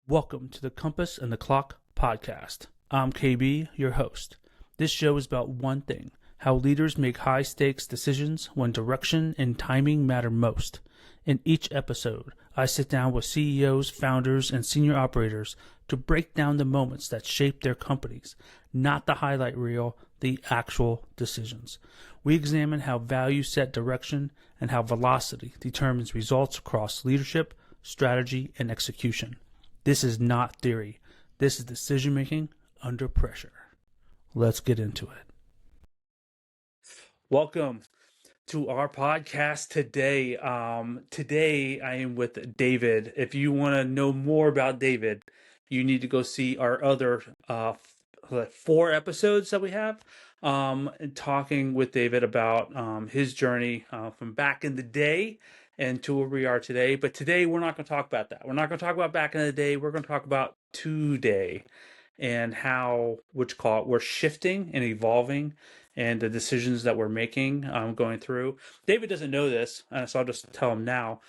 Welcome to the Compass and the Clock podcast. I'm KB, your host. This show is about one thing: how leaders make high-stakes decisions when direction and timing matter most. In each episode, I sit down with CEOs, founders, and senior operators to break down the moments that shape their companies, not the highlight reel, the actual decisions. We examine how values set direction and how velocity determines results across leadership, strategy, and execution. This is not theory. This is decision-making under pressure. Let's get into it. Welcome to our podcast today. Today I am with David. If you want to know more about David, you need to go see our other 4 episodes that we have, talking with David about his journey from back in the day and to where we are today. But today we're not going to talk about that. We're not going to talk about back in the day. We're going to talk about today and how, we're shifting and evolving, and the decisions that we're making, going through. David doesn't know this, so I'll just tell him now.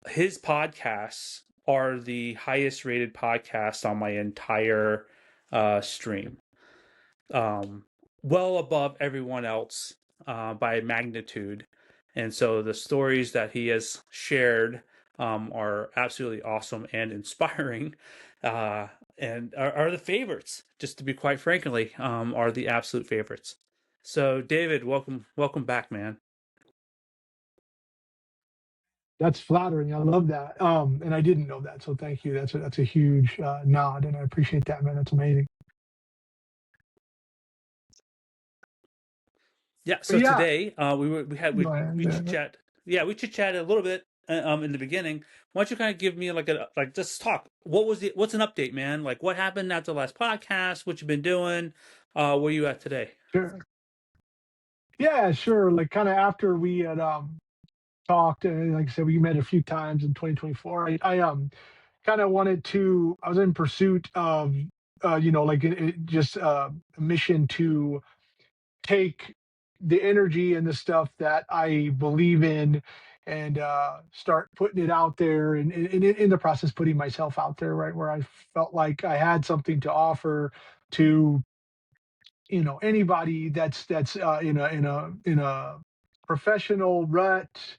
His podcasts are the highest rated podcasts on my entire stream. Well above everyone else by magnitude. And so the stories that he has shared are absolutely awesome and inspiring, and are the favorites, just to be quite frankly, are the absolute favorites. So David, welcome back, man. That's flattering. I love that. And I didn't know that, so thank you. That's a huge nod, and I appreciate that, man. That's amazing. Yeah. So Yeah. today Go ahead. we chit chat. Yeah, we chit chatted a little bit in the beginning. Why don't you kind of give me just talk? What's an update, man? Like, what happened after the last podcast? What you've been doing? Where you at today? Sure. Yeah, sure. Like, kind of after we had talked, and like I said, we met a few times in 2024. I kind of wanted to. I was in pursuit of just a mission to take the energy and the stuff that I believe in and start putting it out there, and in the process putting myself out there, right, where I felt like I had something to offer to anybody that's in a professional rut,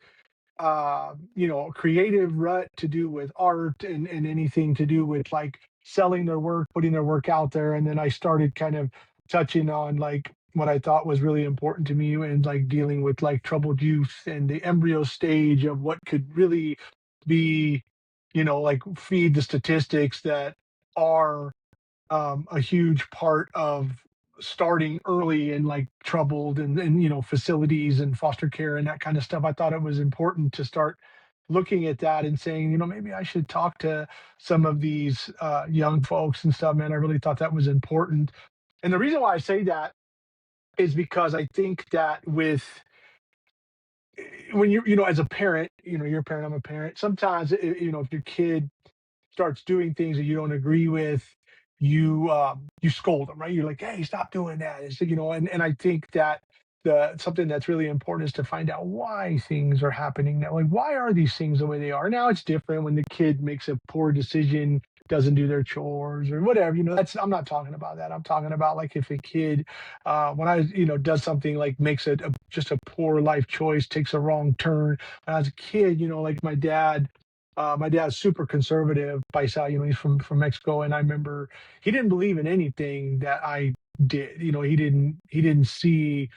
creative rut, to do with art and anything to do with like selling their work, putting their work out there. And then I started kind of touching on like what I thought was really important to me, and like dealing with like troubled youth and the embryo stage of what could really be, like feed the statistics that are a huge part of starting early in like troubled and facilities and foster care and that kind of stuff. I thought it was important to start looking at that and saying, maybe I should talk to some of these young folks and stuff. Man, I really thought that was important. And the reason why I say that is because I think that when as a parent, you're a parent, I'm a parent. Sometimes, if your kid starts doing things that you don't agree with, you scold them, right? You're like, hey, stop doing that. And I think that something that's really important is to find out why things are happening now. Like, why are these things the way they are? Now it's different when the kid makes a poor decision, doesn't do their chores or whatever. I'm not talking about that. I'm talking about like if a kid, when I, does something like makes just a poor life choice, takes a wrong turn. When I was a kid, like my dad's super conservative paisa. He's from Mexico, and I remember he didn't believe in anything that I did. He didn't see,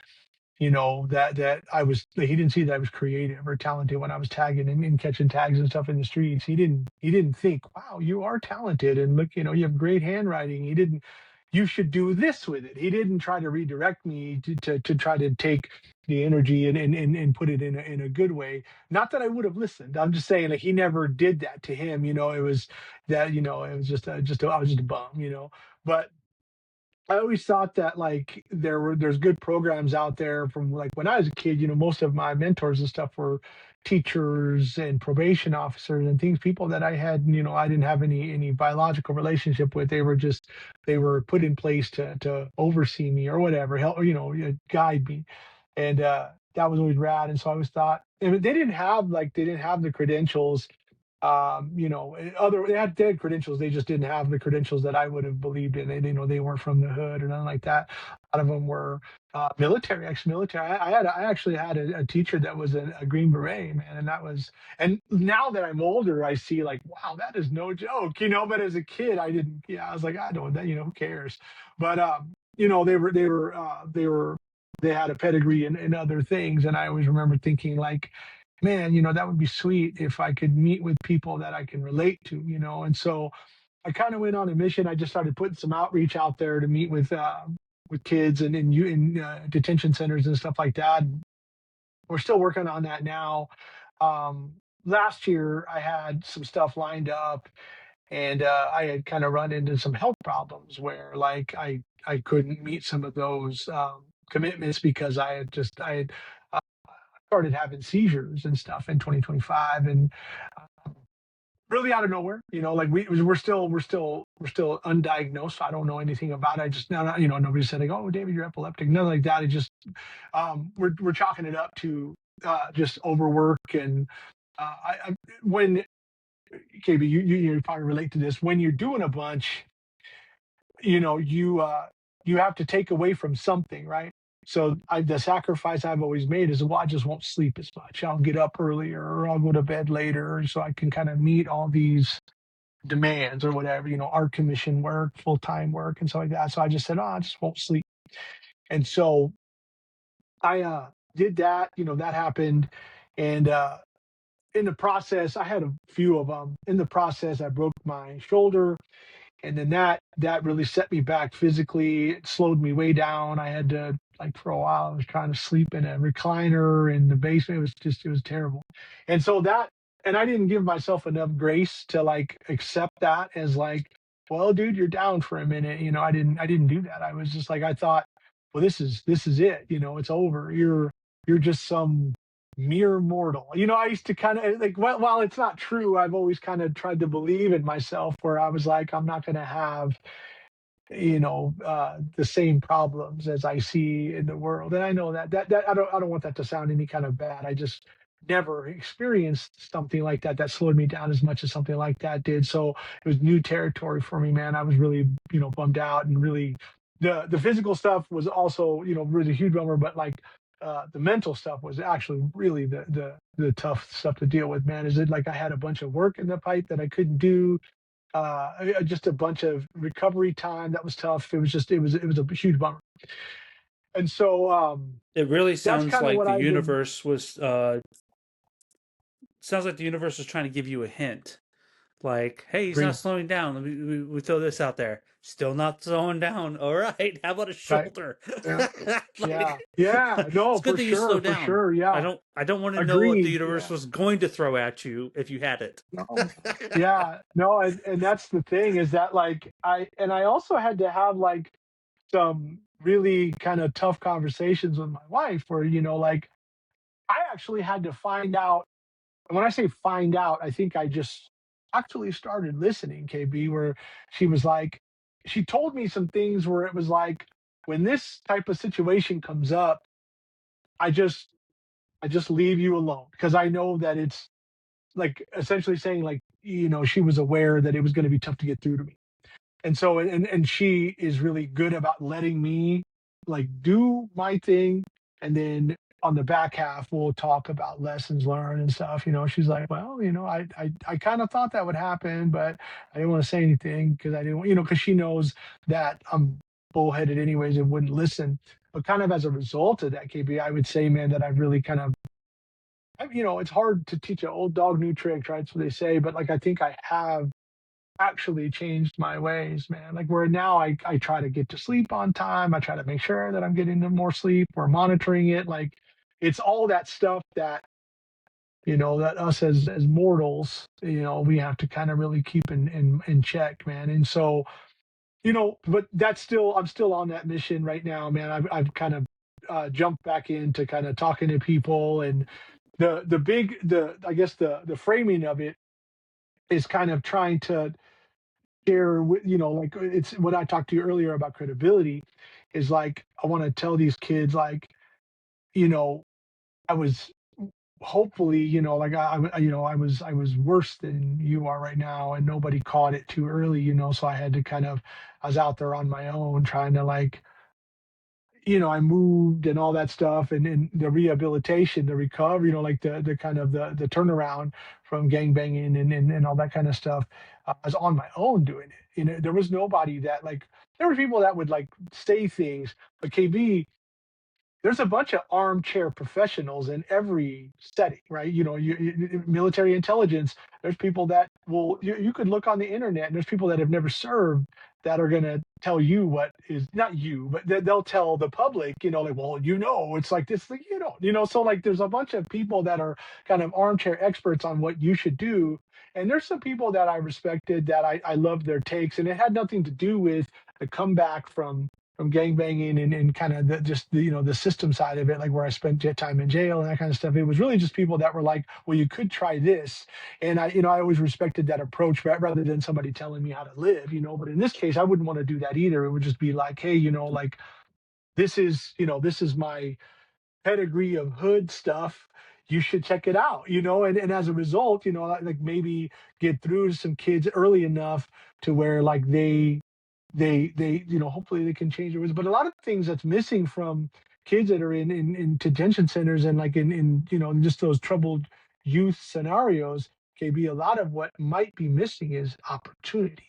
he didn't see that I was creative or talented when I was tagging and catching tags and stuff in the streets. He didn't think, wow, you are talented, and look, you have great handwriting. You should do this with it. He didn't try to redirect me to try to take the energy and put it in a good way. Not that I would have listened. I'm just saying, like, he never did that to him. It was that, it was I was just a bum. But I always thought that like there's good programs out there from like when I was a kid. Most of my mentors and stuff were teachers and probation officers and things, people that I had, I didn't have any biological relationship with. They were put in place to oversee me or whatever, help, guide me. And that was always rad. And so I always thought, and they didn't have the credentials They had credentials. They just didn't have the credentials that I would have believed in. They weren't from the hood or nothing like that. A lot of them were military, ex-military. I actually had a teacher that was a Green Beret, man, and now that I'm older, I see like, wow, that is no joke, But as a kid, I didn't. Yeah, I was like, I don't, who cares? But they had a pedigree in other things, and I always remember thinking like, man, that would be sweet if I could meet with people that I can relate to. And so I kind of went on a mission. I just started putting some outreach out there to meet with kids and in detention centers and stuff like that. We're still working on that now. Last year, I had some stuff lined up, and I had kind of run into some health problems where, like, I couldn't meet some of those commitments because I had started having seizures and stuff in 2025, and really out of nowhere. Like we're still undiagnosed. So I don't know anything about it. I just now, nobody said like, "Oh, David, you're epileptic." Nothing like that. It just we're chalking it up to just overwork and when KB, you probably relate to this. When you're doing a bunch, you have to take away from something, right? So the sacrifice I've always made is, well, I just won't sleep as much. I'll get up earlier or I'll go to bed later so I can kind of meet all these demands or whatever, art commission work, full-time work and stuff like that. So I just said, oh, I just won't sleep. And so I did that, that happened. And in the process, I had a few of them. In the process, I broke my shoulder, and then that really set me back physically. It slowed me way down. I had to, like, for a while I was trying to sleep in a recliner in the basement. It was terrible. And so that and I didn't give myself enough grace to like accept that as like, well, dude, you're down for a minute. I didn't do that. I was just like, I thought, well, this is it. It's over. You're just some mere mortal. I used to kind of like, well, while it's not true, I've always kind of tried to believe in myself where I was like, I'm not going to have, the same problems as I see in the world. And I know that I don't want that to sound any kind of bad. I just never experienced something like that slowed me down as much as something like that did. So it was new territory for me, man. I was really, bummed out and really the physical stuff was also, really a huge bummer, but like the mental stuff was actually really the tough stuff to deal with, man. Is it like I had a bunch of work in the pipe that I couldn't do, just a bunch of recovery time that was tough. It was a huge bummer. And so It really that's sounds kind of like what the I've been. universe was trying to give you a hint. Like, hey, he's not Agree. slowing down. We throw this out there. Still not slowing down. All right. How about a Right. shoulder? Yeah. Yeah. Like, Yeah. it's No, good for that you slow sure. For down. sure. I Yeah. don't I don't want to know what the Agreed. universe Yeah. was going to throw at you if you had it. No. Yeah. No. And that's the thing is that like I also had to have like some really kind of tough conversations with my wife where, like I actually had to find out. And when I say find out, I think I just actually started listening, KB, where she was like, she told me some things where it was like, when this type of situation comes up, I just I just leave you alone because I know that it's like essentially saying like, she was aware that it was going to be tough to get through to me. And so and she is really good about letting me like do my thing, and then on the back half we'll talk about lessons learned and stuff. She's like, well, I kind of thought that would happen, but I didn't want to say anything because I didn't want, because she knows that I'm bullheaded anyways and wouldn't listen. But kind of as a result of that, KB, I would say, man, that I've really kind of, it's hard to teach an old dog new tricks, right? So they say, but like I think I have actually changed my ways, man. Like where now I try to get to sleep on time. I try to make sure that I'm getting more sleep. We're monitoring it. Like it's all that stuff that, that us as mortals, we have to kind of really keep in check, man. And so, but I'm still on that mission right now, man. I've kind of jumped back into kind of talking to people, and I guess the framing of it is kind of trying to share with, like it's what I talked to you earlier about credibility is like I want to tell these kids like, you know I was hopefully, like I was worse than you are right now, and nobody caught it too early, so I had to I was out there on my own trying to, like, I moved and all that stuff, and the rehabilitation, the recovery, like the kind of the turnaround from gang banging and all that kind of stuff. I was on my own doing it. There was nobody that, like, there were people that would, like, say things, but KB, there's a bunch of armchair professionals in every setting, right? Military intelligence. There's people that you could look on the internet, and there's people that have never served that are going to tell you what is not you, but they'll tell the public, like, well, it's like this, like, So, like, there's a bunch of people that are kind of armchair experts on what you should do. And there's some people that I respected that I loved their takes, and it had nothing to do with the comeback from gang banging and kind of the system side of it, like where I spent time in jail and that kind of stuff. It was really just people that were like, well, you could try this. And I always respected that approach rather than somebody telling me how to live, but in this case, I wouldn't want to do that either. It would just be like, hey, like, this is my pedigree of hood stuff. You should check it out, and as a result, like, maybe get through to some kids early enough to where, like, they hopefully they can change their ways. But a lot of things that's missing from kids that are in detention centers, and, like, in just those troubled youth scenarios, can be a lot of what might be missing is opportunity.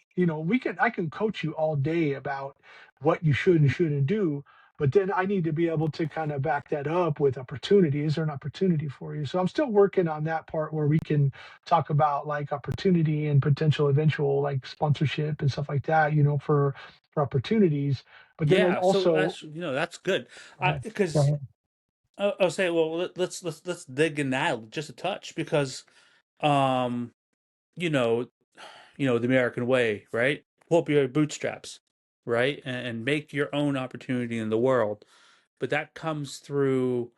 I can coach you all day about what you should and shouldn't do, but then I need to be able to kind of back that up with opportunity. Is there an opportunity for you? So I'm still working on that part where we can talk about, like, opportunity and potential eventual, like, sponsorship and stuff like that, for opportunities. But then it Yeah, so also, that's good. go I ahead, go because ahead. I'll say, well, let's dig in that just a touch because um you know the American way, right? Pull up your bootstraps, right? And make your own opportunity in the world. But that comes through,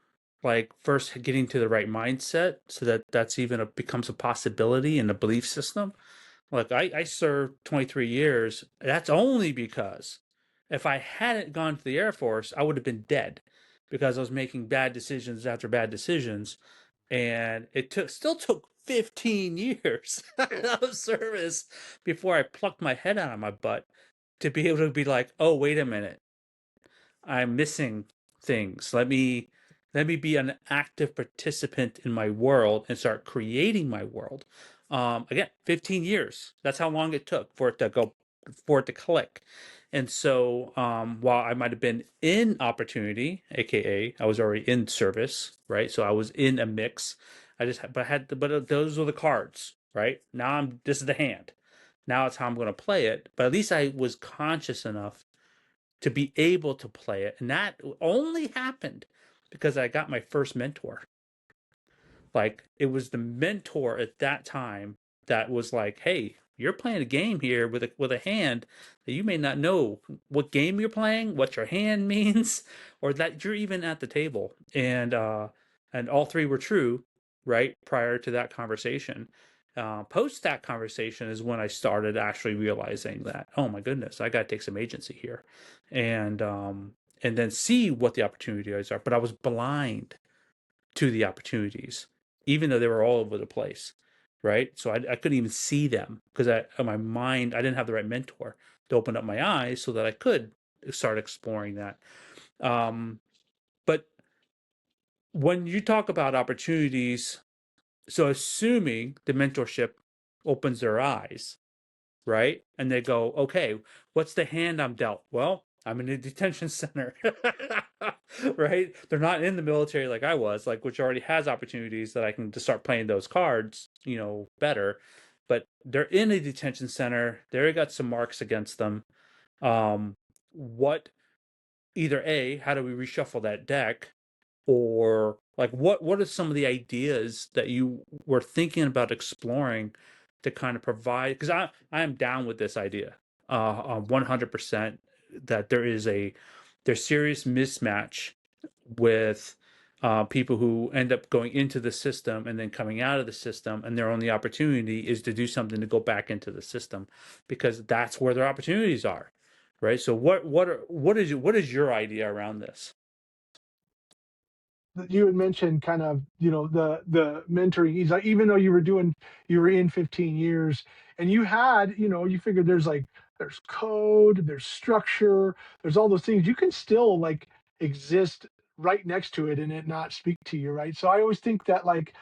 like, first getting to the right mindset so that that's even becomes a possibility in the belief system. Like, I served 23 years. That's only because if I hadn't gone to the Air Force, I would have been dead because I was making bad decisions after bad decisions. And it still took 15 years of service before I plucked my head out of my butt to be able to be like, oh, wait a minute, I'm missing things. Let me be an active participant in my world and start creating my world. Again, 15 years. That's how long it took for it to click. And so, while I might have been in opportunity, aka I was already in service, right? So I was in a mix. But those were the cards, right? Now this is the hand. Now it's how I'm going to play it. But at least I was conscious enough to be able to play it. And that only happened because I got my first mentor. Like, it was the mentor at that time that was like, "Hey, you're playing a game here with a hand that you may not know what game you're playing, what your hand means, or that you're even at the table." And all three were true, right? Prior to that conversation. Post that conversation is when I started actually realizing that, oh my goodness, I got to take some agency here, and then see what the opportunities are. But I was blind to the opportunities, even though they were all over the place, right? So I couldn't even see them because in my mind, I didn't have the right mentor to open up my eyes so that I could start exploring that. Um, but when you talk about opportunities, so assuming the mentorship opens their eyes, right? And they go, okay, what's the hand I'm dealt? Well, I'm in a detention center, right? They're not in the military like I was, like, which already has opportunities that I can just start playing those cards, better. But they're in a detention center. They already got some marks against them. What Either A, how do we reshuffle that deck? Or, like, what are some of the ideas that you were thinking about exploring to kind of provide, because I am down with this idea 100%, that there's serious mismatch with people who end up going into the system and then coming out of the system, and their only opportunity is to do something to go back into the system because that's where their opportunities are, right? So what is your idea around this? you had mentioned kind of, the mentoring. He's like, even though you were in 15 years and you had, you figured there's code, there's structure, there's all those things. You can still like exist right next to it and it not speak to you, right? So I always think that like,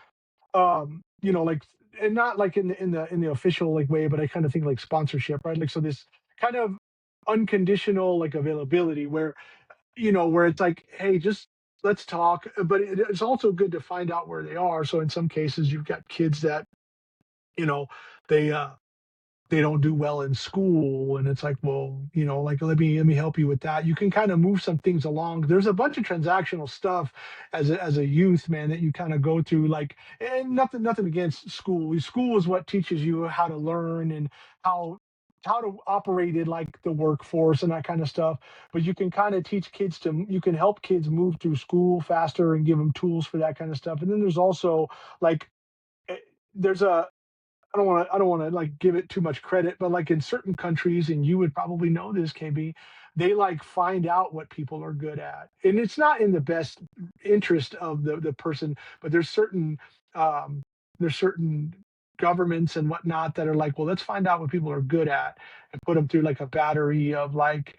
like, and not like in the official like way, but I kind of think like sponsorship, right? Like, so this kind of unconditional like availability where it's like, hey, just let's talk. But it's also good to find out where they are. So in some cases, you've got kids that, you know, they they don't do well in school, and it's like, well, like, let me help you with that. You can kind of move some things along. There's a bunch of transactional stuff as a youth, man, that you kind of go through, like, and nothing against school. School is what teaches you how to learn and how how to operate in like the workforce and that kind of stuff. But you can kind of you can help kids move through school faster and give them tools for that kind of stuff. And then there's also like, eh, there's a I don't want to like give it too much credit, but like in certain countries, and you would probably know this, KB, they like find out what people are good at, and it's not in the best interest of the person, but um, there's certain governments and whatnot that are like, well, let's find out what people are good at and put them through like a battery of like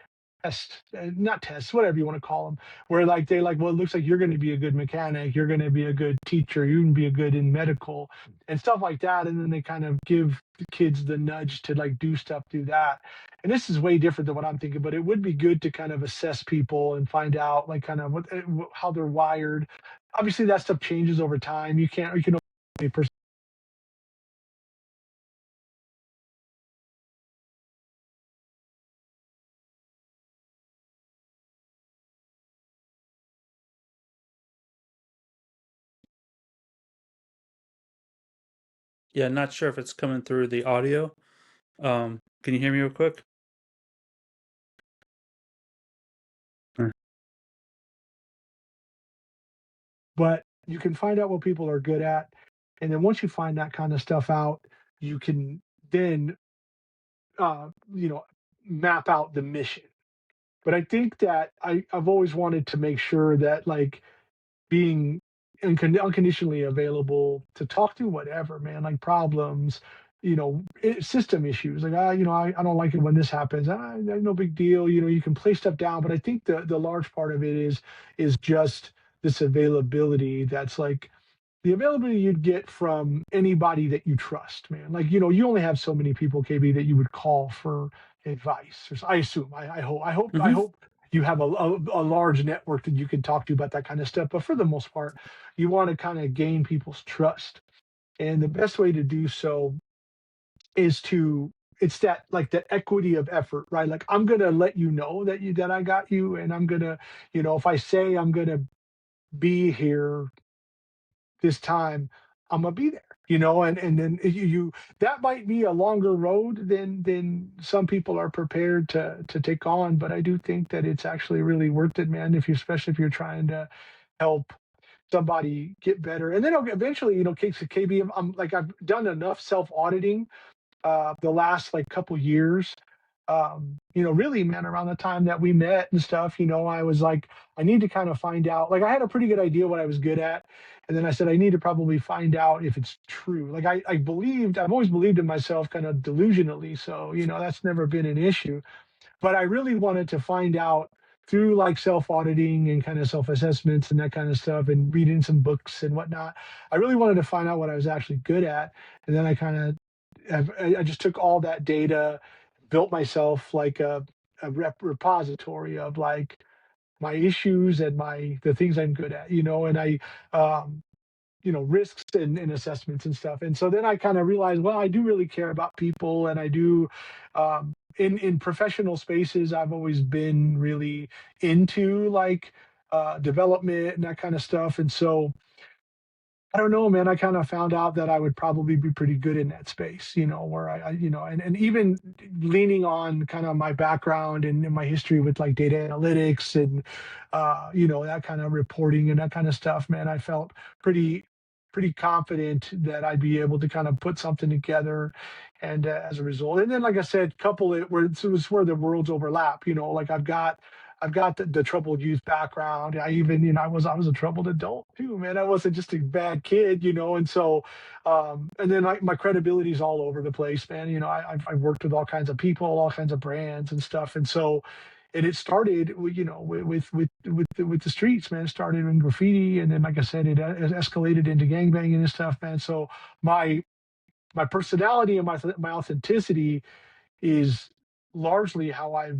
not tests, whatever you want to call them, where like they like, well, it looks like you're going to be a good mechanic, you're going to be a good teacher, you can be a good in medical and stuff like that. And then they kind of give the kids the nudge to like do stuff through that. And this is way different than what I'm thinking, but it would be good to kind of assess people and find out like kind of how they're wired. Obviously, that stuff changes over time. You can only Yeah, not sure if it's coming through the audio. Can you hear me real quick? Mm. but you can find out what people are good at. And then once you find that kind of stuff out, you can then, uh, you know, map out the mission. But I think that I've always wanted to make sure that like being unconditionally available to talk through whatever, man, like problems, system issues. Like, I don't like it when this happens. No big deal. You can play stuff down. But I think the large part of it is just this availability that's like the availability you'd get from anybody that you trust, man. Like, you only have so many people, KB, that you would call for advice. I assume. I Hmm. hope you have a large network that you can talk to about that kind of stuff. But for the most part, you want to kind of gain people's trust. And the best way to do so is to it's that like the equity of effort, right? Like, I'm gonna let you know that I got you, and I'm gonna, if I say I'm gonna be here this time, I'm gonna be there. And then you that might be a longer road than some people are prepared to take on, but I do think that it's actually really worth it, man. Especially if you're trying to help somebody get better, and then eventually, KB, I'm like, I've done enough self auditing the last like couple years. Really, man, around the time that we met and stuff, I was like, I need to kind of find out. Like, I had a pretty good idea what I was good at, and then I said I need to probably find out if it's true. Like, I've always believed in myself, kind of delusionally. So that's never been an issue. But I really wanted to find out through like self auditing and kind of self assessments and that kind of stuff, and reading some books and whatnot. I really wanted to find out what I was actually good at, and then I kind of I just took all that data, built myself like a repository of like my issues and the things I'm good at, and um, risks and assessments and stuff. And so then I kind of realized, well, I do really care about people, and I do. In professional spaces, I've always been really into like development and that kind of stuff. And so I don't know, man. I kind of found out that I would probably be pretty good in that space, where and even leaning on kind of my background and my history with like data analytics and, that kind of reporting and that kind of stuff, man, I felt pretty, pretty confident that I'd be able to kind of put something together. And as a result, and then, like I said, couple it where it's where the worlds overlap, like I've got I've got the troubled youth background. I even, I was a troubled adult too, man. I wasn't just a bad kid, and so, and then my credibility is all over the place, man. I've worked with all kinds of people, all kinds of brands and stuff, and so, and it started, with the streets, man. It started in graffiti, and then, like I said, it escalated into gangbanging and stuff, man. So my personality and my authenticity is largely how I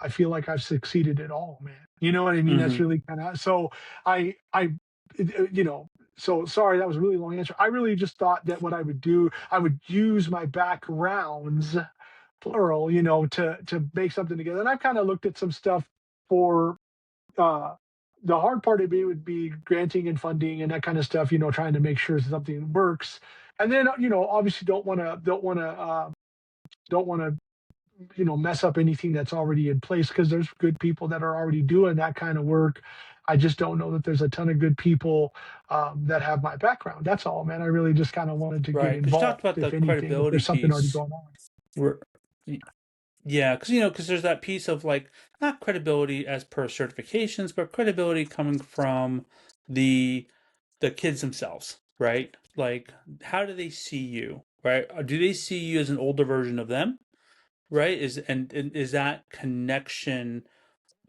feel like I've succeeded at all, man. You know what I mean? That's Hmm. really kind of so I you know so sorry, that was a really long answer. I really just thought that what I would do, I would use my backgrounds, plural, to make something together. And I kind of looked at some stuff for uh the hard part of it would be granting and funding and that kind of stuff, trying to make sure something works. And then, obviously don't want to mess up anything that's already in place, because there's good people that are already doing that kind of work. I just don't know that there's a ton of good people that have my background. That's all, man. I really just kind of wanted to get Right, because you talked involved, about the if anything, if credibility there's something already piece. going on. Where, yeah, because there's that piece of like not credibility as per certifications, but credibility coming from the the kids themselves, right? Like, how do they see you, right? Do they see you as an older version of them, right? And is that connection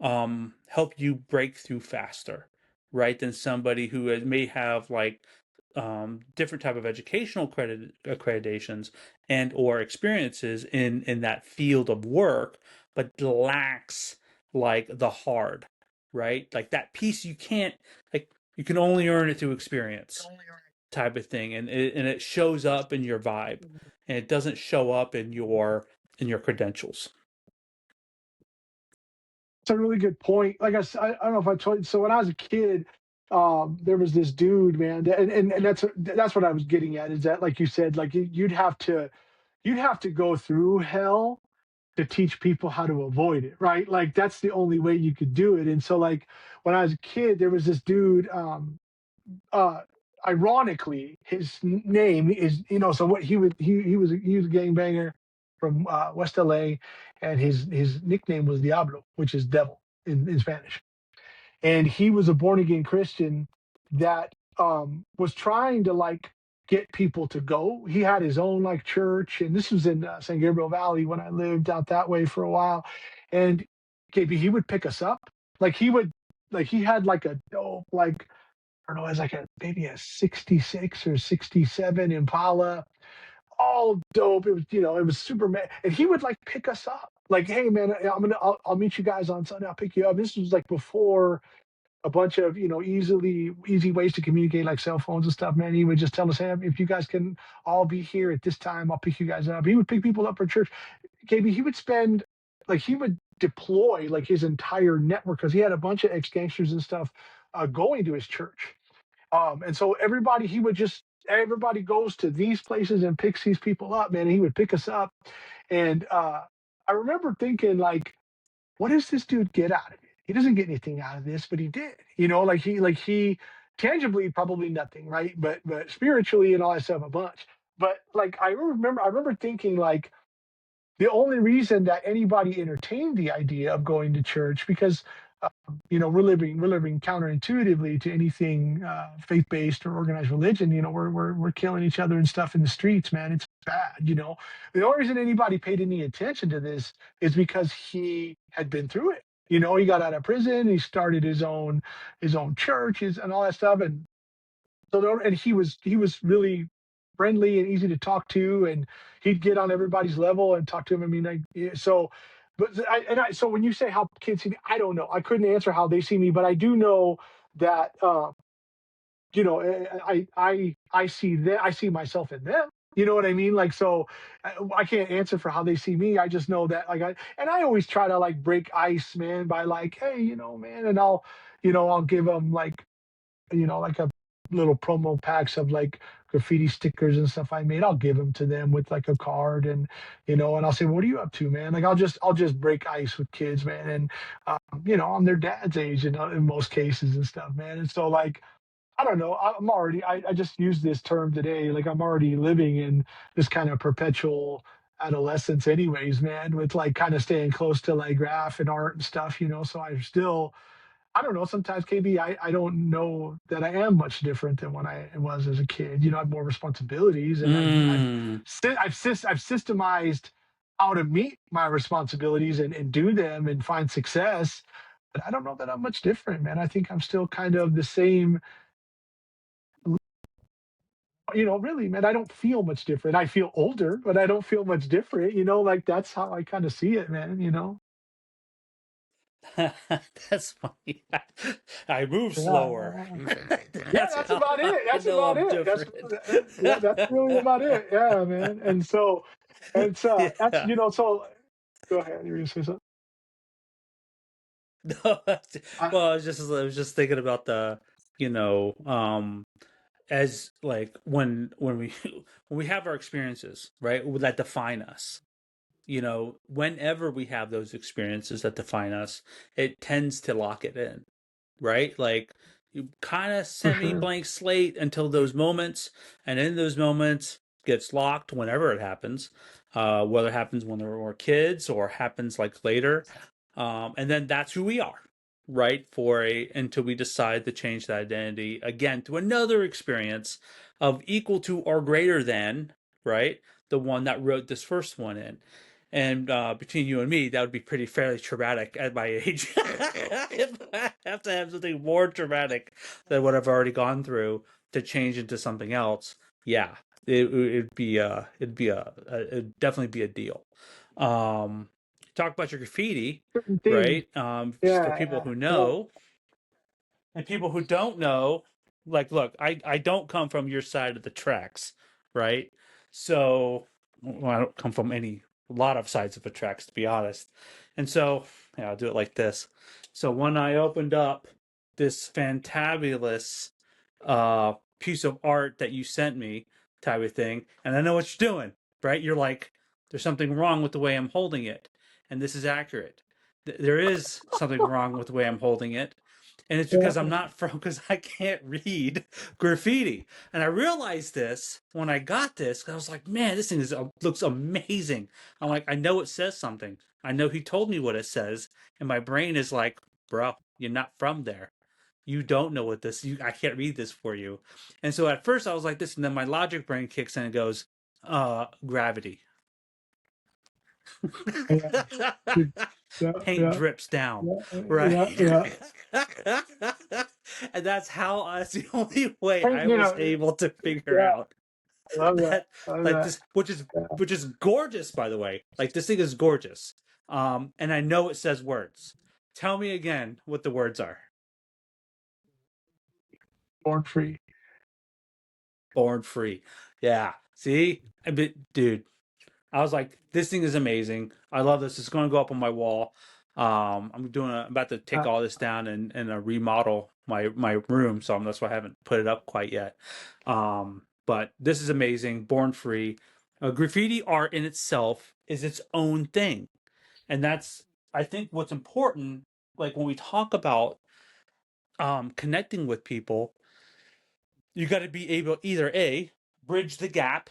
help you break through faster, right, than somebody who may have like different type of educational accreditations and or experiences in that field of work, but lacks like the hard, right? Like that piece you can't, like, you can only earn it through experience type of thing, and it shows up in your vibe, and it doesn't show up in your credentials. It's a really good point. Like I don't know if I told you. So when I was a kid, there was this dude, man, and that's what I was getting at. Is that, like you said, like you'd have to go through hell to teach people how to avoid it, right? Like that's the only way you could do it. And so, like, when I was a kid, there was this dude. Uh, Ironically, his name is, so what he was a gangbanger from West LA, and his nickname was Diablo, which is devil in Spanish. And he was a born again Christian that was trying to, like, get people to go. He had his own, like, church, and this was in San Gabriel Valley when I lived out that way for a while. And KB, he would pick us up, like he had like a dope, like, I don't know, it was like maybe a 66 or 67 Impala, all dope. It was super, man. And he would, like, pick us up. Like, hey man, I'll meet you guys on Sunday. I'll pick you up. This was like before a bunch of, easy ways to communicate, like cell phones and stuff, man. He would just tell us, hey, if you guys can all be here at this time, I'll pick you guys up. He would pick people up for church. KB, he would deploy, like, his entire network, because he had a bunch of ex gangsters and stuff going to his church. And so everybody goes to these places and picks these people up, man. And he would pick us up. And I remember thinking, like, what does this dude get out of it? He doesn't get anything out of this, but he did. Like he tangibly probably nothing, right? But spiritually and all that stuff a bunch. But, like, I remember thinking, like, the only reason that anybody entertained the idea of going to church, because we're living counterintuitively to anything faith-based or organized religion. We're killing each other and stuff in the streets, man. It's bad. The only reason anybody paid any attention to this is because he had been through it. He got out of prison, he started his own churches and all that stuff. And and he was really friendly and easy to talk to, and he'd get on everybody's level and talk to him. I mean, yeah, so when you say how kids see me, I don't know. I couldn't answer how they see me, but I do know that I see that I see myself in them. You know what I mean? Like, so I can't answer for how they see me. I just know that, like, I always try to, like, break ice, man, by, like, hey, man, and I'll give them, like a little promo packs of, like, graffiti stickers and stuff I made. I'll give them to them with, like, a card, and I'll say, "What are you up to, man?" Like, I'll just break ice with kids, man, and I'm their dad's age in most cases and stuff, man. And so, like, I don't know. I just used this term today. Like, I'm already living in this kind of perpetual. adolescence anyways, man, with like kind of staying close to like graph and art and stuff, so I'm still, I don't know, sometimes KB, I don't know that I am much different than when I was as a kid. I have more responsibilities, and Mm. I've systemized how to meet my responsibilities and do them and find success. But I don't know that I'm much different, man. I think I'm still kind of the same. Really, man, I don't feel much different. I feel older, but I don't feel much different. Like that's how I kind of see it, man. That's funny. I move slower. Yeah. Yeah, That's that's how about it. I That's know about I'm it. different. Yeah, that's really about it. Yeah, man. And so it's that's Yeah. so go ahead. You were gonna say something? No, I, well, I was just thinking about you know, um, as like when we when we have our experiences, right, that define us. Whenever we have those experiences that define us, it tends to lock it in, right? Like you kind of for semi sure. blank slate until those moments, and in those moments gets locked whenever it happens, whether it happens when we're kids or happens like later, and then that's who we are, right? For a until we decide to change that identity again to another experience of equal to or greater than, right, the one that wrote this first one in. And between you and me, that would be pretty fairly traumatic at my age. If I have to have something more traumatic than what I've already gone through to change into something else, yeah, it'd definitely be a deal. Um, Talk about your graffiti, Certain things. right? Just for people Yeah. who Yeah. know, and people who don't know, like, look, I don't come from your side of the tracks, right? So, well, I don't come from a lot of sides of the tracks, to be honest. And so, yeah, I'll do it like this. So when I opened up this fantabulous piece of art that you sent me, type of thing, and I know what you're doing, right? You're like, there's something wrong with the way I'm holding it, and this is accurate. There is something wrong with the way I'm holding it, and it's Yeah. because I'm not from because I can't read graffiti. And I realized this when I got this. 'Cause I was like, man, this thing looks amazing. I'm like, I know it says something. I know he told me what it says, and my brain is like, bro, you're not from there. You don't know what this. I can't read this for you. And so at first I was like this, and then my logic brain kicks in and goes, gravity. Yeah. Yeah. Paint Yeah. drips down, Yeah. right? Yeah. Yeah. And that's the only way Hey, I was able to figure yeah. out I love that. that, I love like, that. this, which is Yeah. which is gorgeous, by the way. Like, this thing is gorgeous. And I know it says words. Tell me again what the words are. Born free. Born free. Yeah. See, dude, I was like, this thing is amazing. I love this. It's going to go up on my wall. I'm about to take Uh, all this down and remodel my room. So that's why I haven't put it up quite yet. But this is amazing. Born free. Graffiti art in itself is its own thing, and that's, I think, what's important. Like when we talk about connecting with people, you got to be able either a bridge the gap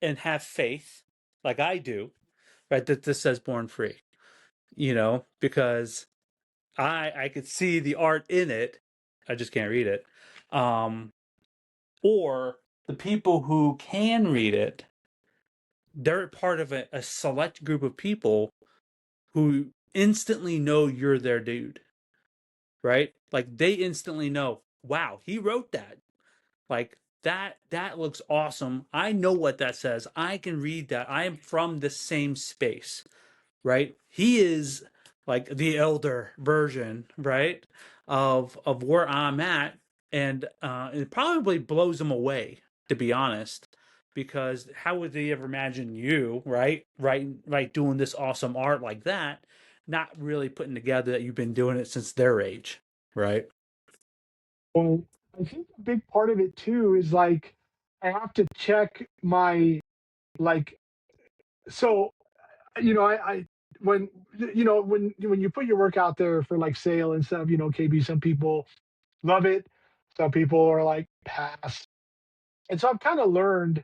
and have faith, like I do, right? That this says born free, because I could see the art in it. I just can't read it. Um, or the people who can read it, they're part of a select group of people who instantly know you're their dude, right? Like they instantly know, wow, he wrote that. Like that looks awesome. I know what that says. I can read that. I am from the same space, right? He is like the elder version, right, of where I'm at, and it probably blows him away, to be honest, because how would they ever imagine you, right, doing this awesome art like that, not really putting together that you've been doing it since their age, right? well, I think a big part of it too is like I have to check my like so I when when you put your work out there for like sale and stuff, KB, some people love it, some people are like pass, and so I've kind of learned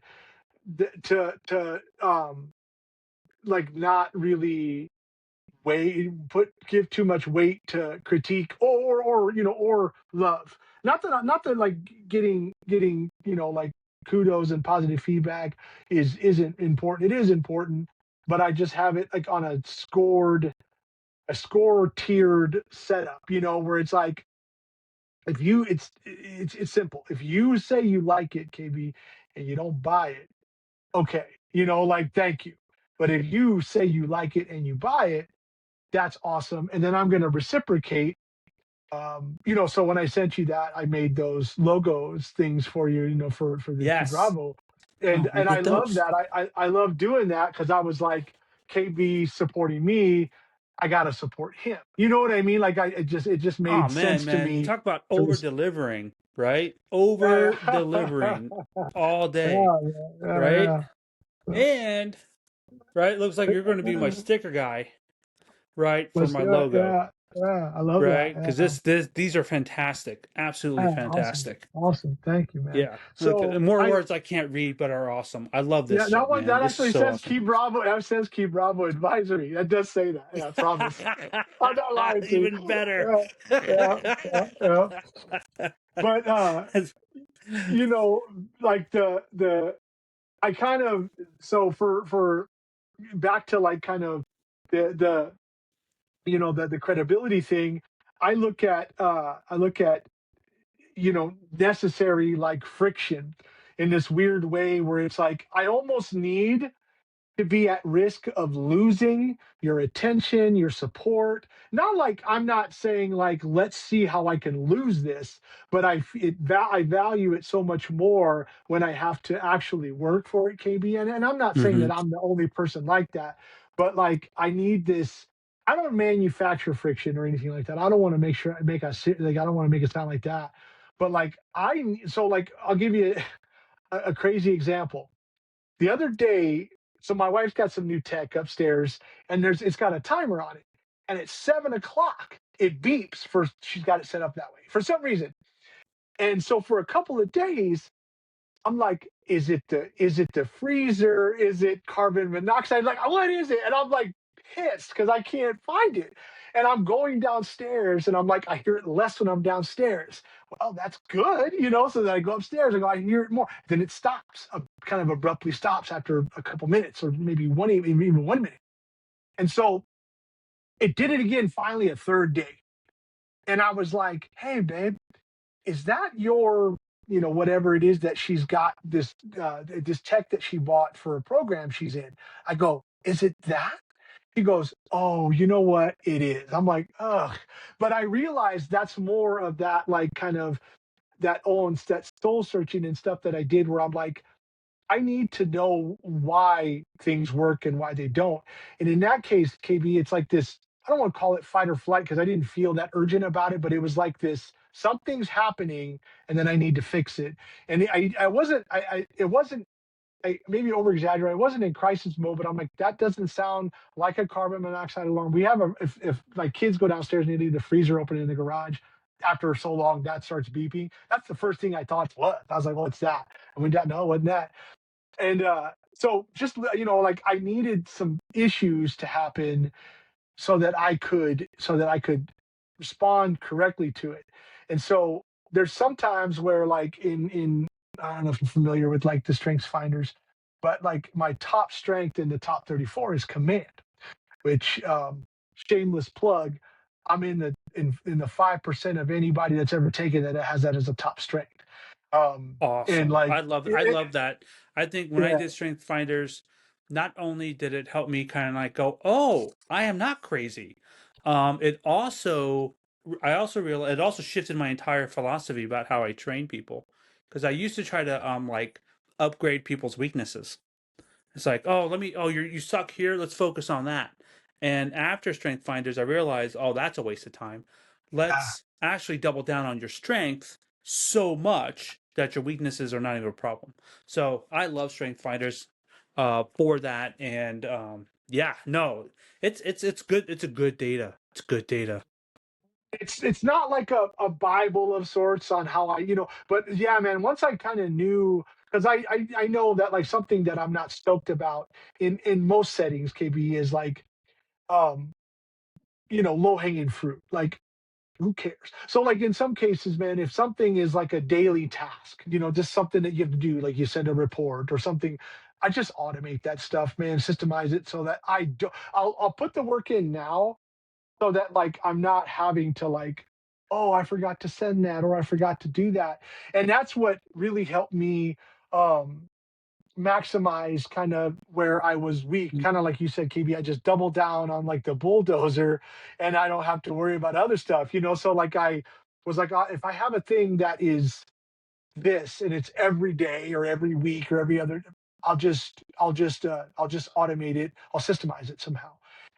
to like not really give too much weight to critique or love. Not that like getting like kudos and positive feedback isn't important. It is important, but I just have it like on a score tiered setup, where it's like, if you it's simple. If you say you like it, KB, and you don't buy it, okay, like, thank you. But if you say you like it and you buy it, that's awesome. And then I'm going to reciprocate. So when I sent you that, I made those logos things for you, for the Key Yes. Bravo, Oh, let me and I get love those. that. I love doing that because I was like, KB supporting me, I gotta support him. You know what I mean? Like, it just Oh made man, sense to man, me. talk about To over res- delivering, right? yeah, Over yeah, delivering all day, yeah, right? yeah, yeah. And right, looks like you're going to be my sticker guy, right, for Let's my do it. logo, Yeah, yeah. I love that. right? Because Yeah. these are fantastic, absolutely Yeah, awesome. fantastic. Awesome. Thank you, man. Yeah. Okay. So More I words I can't read, but are awesome. I love this yeah, shit, man. that This is actually so says awesome. Key Bravo. That says Key Bravo Advisory. That does say that. Yeah, I promise. I'm not lying to you. Even better. Yeah, yeah, yeah, yeah. But you know, like the I kind of so for back to like kind of the the credibility thing. I look at necessary like friction in this weird way where it's like I almost need to be at risk of losing your attention, your support. Not like I'm not saying like let's see how I can lose this, but I value it so much more when I have to actually work for it, KB. And I'm not saying Hmm. that I'm the only person like that, but like I need this. I don't manufacture friction or anything like that. I don't want to make us like I don't want to make it sound like that. But like like I'll give you a crazy example the other day. So my wife's got some new tech upstairs, and it's got a timer on it, and at 7 o'clock it beeps for she's got it set up that way for some reason. And so for a couple of days, I'm like, is it the freezer? Is it carbon monoxide? Like, what is it? And I'm like pissed because I can't find it. And I'm going downstairs and I'm like, I hear it less when I'm downstairs. Well, that's good, So then I go upstairs and go, I hear it more. Then it stops, kind of abruptly stops after a couple minutes, or maybe even 1 minute. And so it did it again finally a third day. And I was like, hey, babe, is that your whatever it is that she's got this tech that she bought for a program she's in? I go, is it that? He goes, oh, you know what it is. I'm like, ugh. But I realized that's more of that, like, kind of that soul searching and stuff that I did, where I'm like, I need to know why things work and why they don't. And in that case, KB, it's like this. I don't want to call it fight or flight because I didn't feel that urgent about it, but it was like this: something's happening, and then I need to fix it. And I wasn't, it wasn't. I maybe over exaggerate. I wasn't in crisis mode, but I'm like, that doesn't sound like a carbon monoxide alarm. We have if my kids go downstairs and they leave the freezer open in the garage after so long, that starts beeping. That's the first thing I thought was. I was like, what's that? And we got no, it wasn't that. And so just like I needed some issues to happen so that I could respond correctly to it. And so there's sometimes where like in I don't know if you're familiar with like the strengths finders, but like my top strength in the top 34 is command, which shameless plug, I'm in the 5% of anybody that's ever taken that has that as a top strength. And Awesome. like I love that. I think when I yeah, did Strength Finders, not only did it help me kind of like go, oh, I am not crazy. It also, I also realized it also shifted my entire philosophy about how I train people, because I used to try to like upgrade people's weaknesses. It's like, oh, you suck here. Let's focus on that. And after Strength Finders, I realized, oh, that's a waste of time. yeah. Let's actually double down on your strength so much that your weaknesses are not even a problem. So I love Strength Finders for that. And yeah, no, it's good. It's a good data. It's good data. It's not like a Bible of sorts on how but yeah, man, once I kind of knew, because I know that like something that I'm not stoked about in most settings, KB, is like um low hanging fruit. Like who cares? So like in some cases, man, if something is like a daily task, just something that you have to do, like you send a report or something, I just automate that stuff, man, systemize it so that I'll put the work in now so that like I'm not having to like, oh, I forgot to send that or I forgot to do that. And that's what really helped me um maximize kind of where I was weak. Kind of like you said, KB, I just double down on like the bulldozer and I don't have to worry about other stuff, So like I was like, if I have a thing that is this and it's every day or every week or every other, I'll just automate it. I'll systemize it somehow.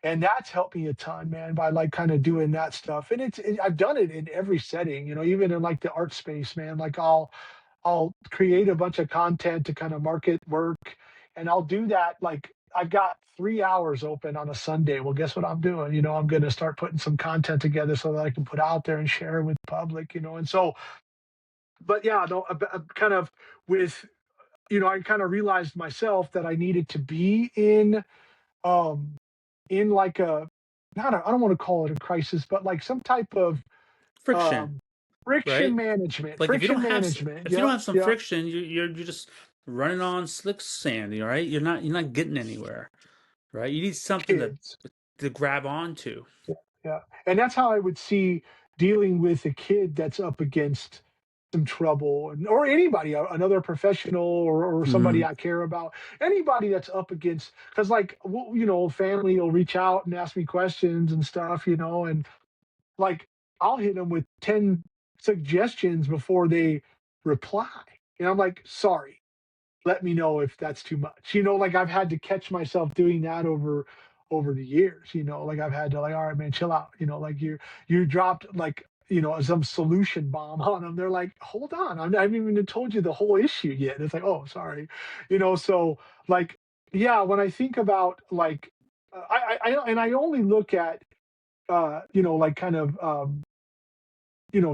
And that's helped me a ton, man, by like kind of doing that stuff. And I've done it in every setting, even in like the art space, man. Like I'll create a bunch of content to kind of market work, and I'll do that. Like I've got 3 hours open on a Sunday. Well, guess what I'm doing? I'm going to start putting some content together so that I can put out there and share with the public. And so, but yeah, no, kind of with, I kind of realized myself that I needed to be um, in like not I don't want to call it a crisis, but like some type of Friction, um, friction right? management. Like Friction management. if you don't Yep, have some yep. friction, you're just running on slick sand, right? You're not getting anywhere, right? You need something Kids. to grab onto. Yeah, yeah. And that's how I would see dealing with a kid that's up against some trouble, or anybody, another professional, or somebody Mm, I care about, anybody that's up against, because like, family will reach out and ask me questions and stuff, and like I'll hit them with 10 suggestions before they reply. And I'm like, sorry, let me know if that's too much. Like I've had to catch myself doing that over the years. Like I've had to like, all right, man, chill out. Like you dropped like some solution bomb on them. They're like, hold on, I haven't even told you the whole issue yet. And it's like, oh, sorry. So like, yeah, when I think about like, and I only look at like kind of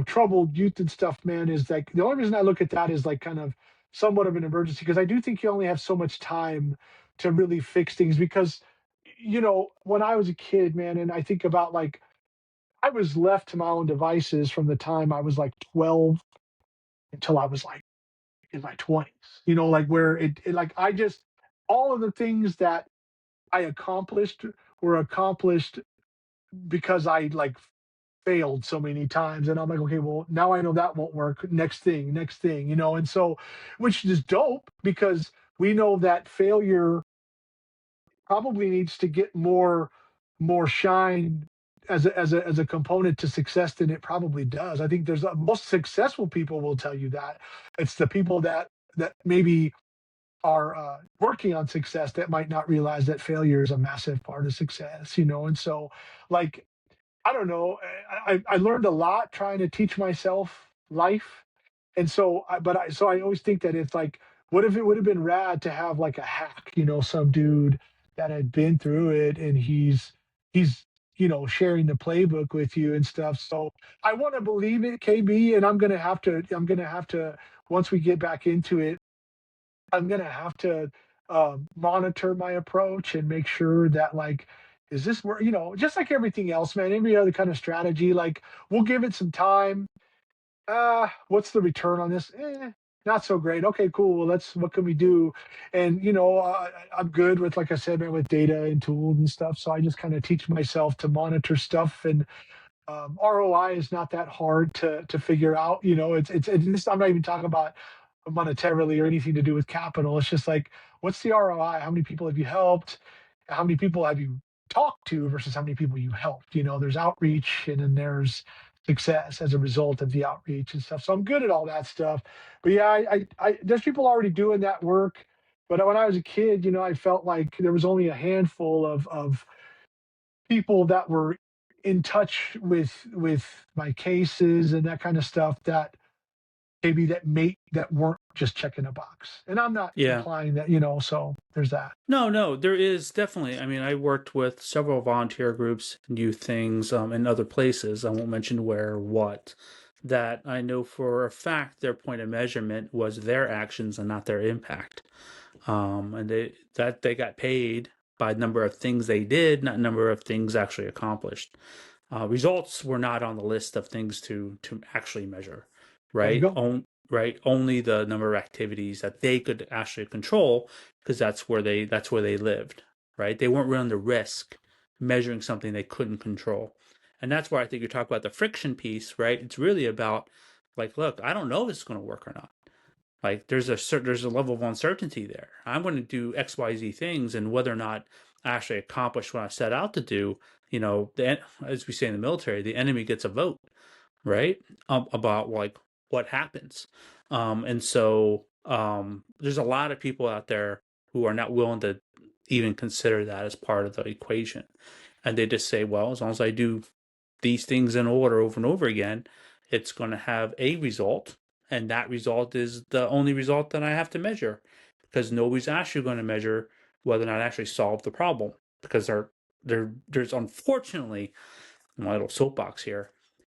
troubled youth and stuff, man, is like the only reason I look at that is like kind of somewhat of an emergency, because I do think you only have so much time to really fix things. Because, when I was a kid, man, and I think about like I was left to my own devices from the time I was like 12 until I was like in my 20s, like where like I just, all of the things that I accomplished were accomplished because I like failed so many times, and I'm like, okay, well, now I know that won't work. Next thing, and so, which is dope, because we know that failure probably needs to get more shine as a component to success than it probably does. I think there's most successful people will tell you that. It's the people that maybe are working on success that might not realize that failure is a massive part of success, and so, like, I don't know. I learned a lot trying to teach myself life, and so, I always think that it's like, what if it would have been rad to have like a hack, some dude that had been through it, and he's sharing the playbook with you and stuff. So I want to believe it, KB, and I'm gonna have to once we get back into it, I'm gonna have to monitor my approach and make sure that like, is this where, just like everything else, man, every other kind of strategy, like we'll give it some time. What's the return on this? Not so great. Okay, cool. Well, what can we do? And I'm good with, like I said, man, with data and tools and stuff. So I just kind of teach myself to monitor stuff, and ROI is not that hard to figure out. It's just, I'm not even talking about monetarily or anything to do with capital. It's just like, what's the ROI? How many people have you helped? How many people have you talked to versus how many people you helped? There's outreach, and then there's success as a result of the outreach and stuff. So I'm good at all that stuff. But yeah, there's people already doing that work. But when I was a kid, I felt like there was only a handful of people that were in touch with my cases and that kind of stuff, that maybe that weren't just checking a box. And I'm not yeah. implying that, so there's that. No, no, there is definitely. I mean, I worked with several volunteer groups and youth things in other places. I won't mention where or what, that I know for a fact their point of measurement was their actions and not their impact. And they got paid by the number of things they did, not number of things actually accomplished. Results were not on the list of things to actually measure, There you right? go. Right, only the number of activities that they could actually control, because that's where they lived, right? They weren't running the risk measuring something they couldn't control, and that's why I think you talk about the friction piece, right? It's really about like, look, I don't know if it's going to work or not. Like there's a level of uncertainty there. I'm going to do X, Y, Z things, and whether or not I actually accomplish what I set out to do, as we say in the military, the enemy gets a vote, right? About like what happens. And so there's a lot of people out there who are not willing to even consider that as part of the equation. And they just say, well, as long as I do these things in order over and over again, it's going to have a result. And that result is the only result that I have to measure, because nobody's actually going to measure whether or not I actually solve the problem. Because there's unfortunately, my little soapbox here,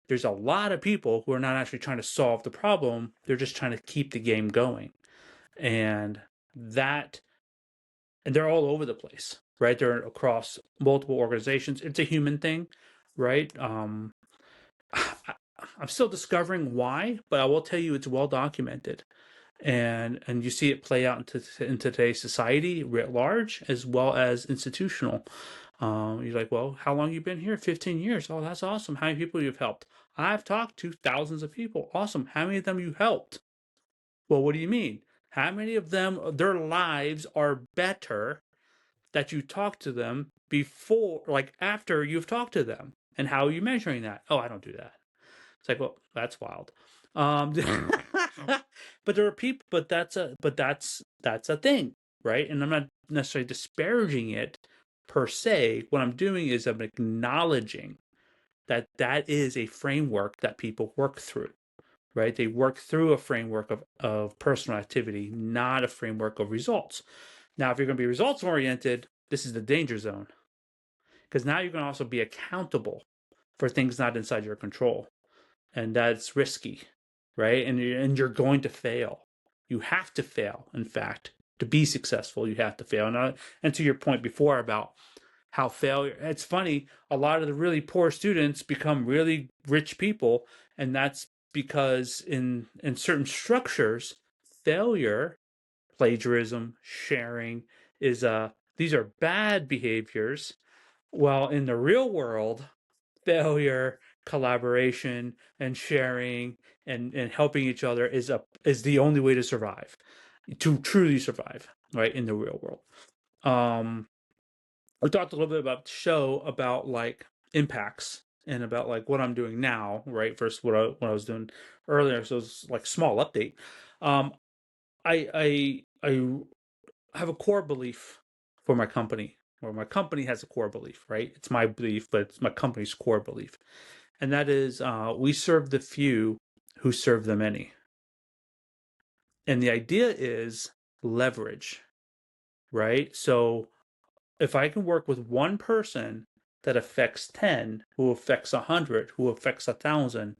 there's a lot of people who are not actually trying to solve the problem. They're just trying to keep the game going. And that, and they're all over the place, right? They're across multiple organizations. It's a human thing, right? I'm still discovering why, but I will tell you it's well documented. And you see it play out in today's society writ large, as well as institutional. You're like, well, how long you been here? 15 years. Oh, that's awesome. How many people you've helped? I've talked to thousands of people. Awesome. How many of them you helped? Well, what do you mean? How many of them, their lives are better that you talk to them before, like after you've talked to them? And how are you measuring that? Oh, I don't do that. It's like, well, that's wild. Um, but there are people, but that's a thing, right? And I'm not necessarily disparaging it per se. What I'm doing is I'm acknowledging that that is a framework that people work through, right? They work through a framework of personal activity, not a framework of results. Now, if you're going to be results oriented, this is the danger zone, because now you're going to also be accountable for things not inside your control, and that's risky, right? And you're going to fail. You have to fail. In fact, to be successful, you have to fail. And to your point before about how failure, it's funny, a lot of the really poor students become really rich people, and that's because in certain structures, failure, plagiarism, sharing is these are bad behaviors, while in the real world, failure, collaboration, and sharing and helping each other is the only way to survive, to truly survive, right, in the real world. We talked a little bit about the show, about like impacts and about like what I'm doing now, right, versus what I was doing earlier. So it's like small update. Um, I have a core belief for my company, or my company has a core belief, right? It's my belief, but it's my company's core belief, and that is we serve the few who serve the many. And the idea is leverage, right? So if I can work with one person that affects 10, who affects 100, who affects 1,000,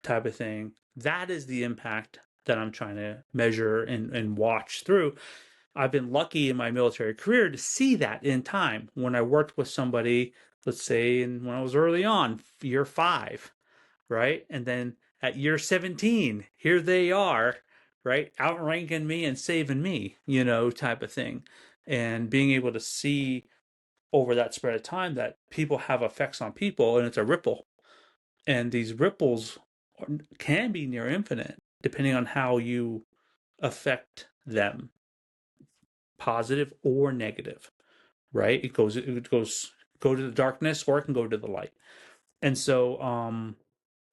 type of thing, that is the impact that I'm trying to measure and watch through. I've been lucky in my military career to see that in time. When I worked with somebody, let's say, when I was early on, year 5, right? And then at year 17, here they are, right? Outranking me and saving me, type of thing. And being able to see over that spread of time that people have effects on people, and it's a ripple. And these ripples can be near infinite, depending on how you affect them, positive or negative, right? It goes go to the darkness, or it can go to the light. And so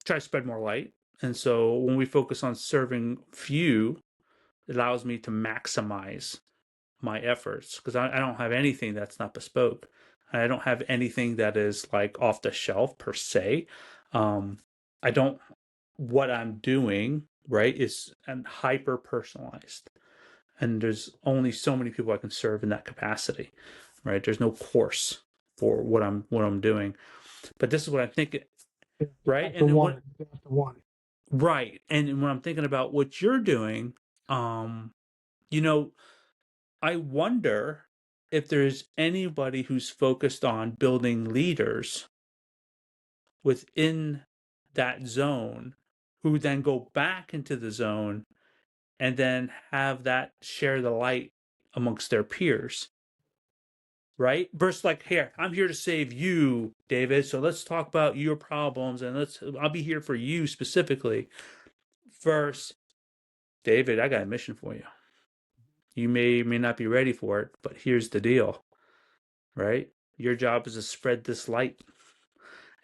try to spread more light. And so when we focus on serving few, it allows me to maximize my efforts, because I don't have anything that's not bespoke. I don't have anything that is like off the shelf per se. I don't, what I'm doing, right, is hyper personalized. And there's only so many people I can serve in that capacity, right? There's no course for what I'm doing. But this is what I think, You right? have to And want what it. You have to want it. Right. And when I'm thinking about what you're doing, um, you know, I wonder if there's anybody who's focused on building leaders within that zone who then go back into the zone and then have that share the light amongst their peers, right? Versus like, here, I'm here to save you, David. So let's talk about your problems and I'll be here for you specifically. Versus, David, I got a mission for you. You may not be ready for it, but here's the deal, right? Your job is to spread this light.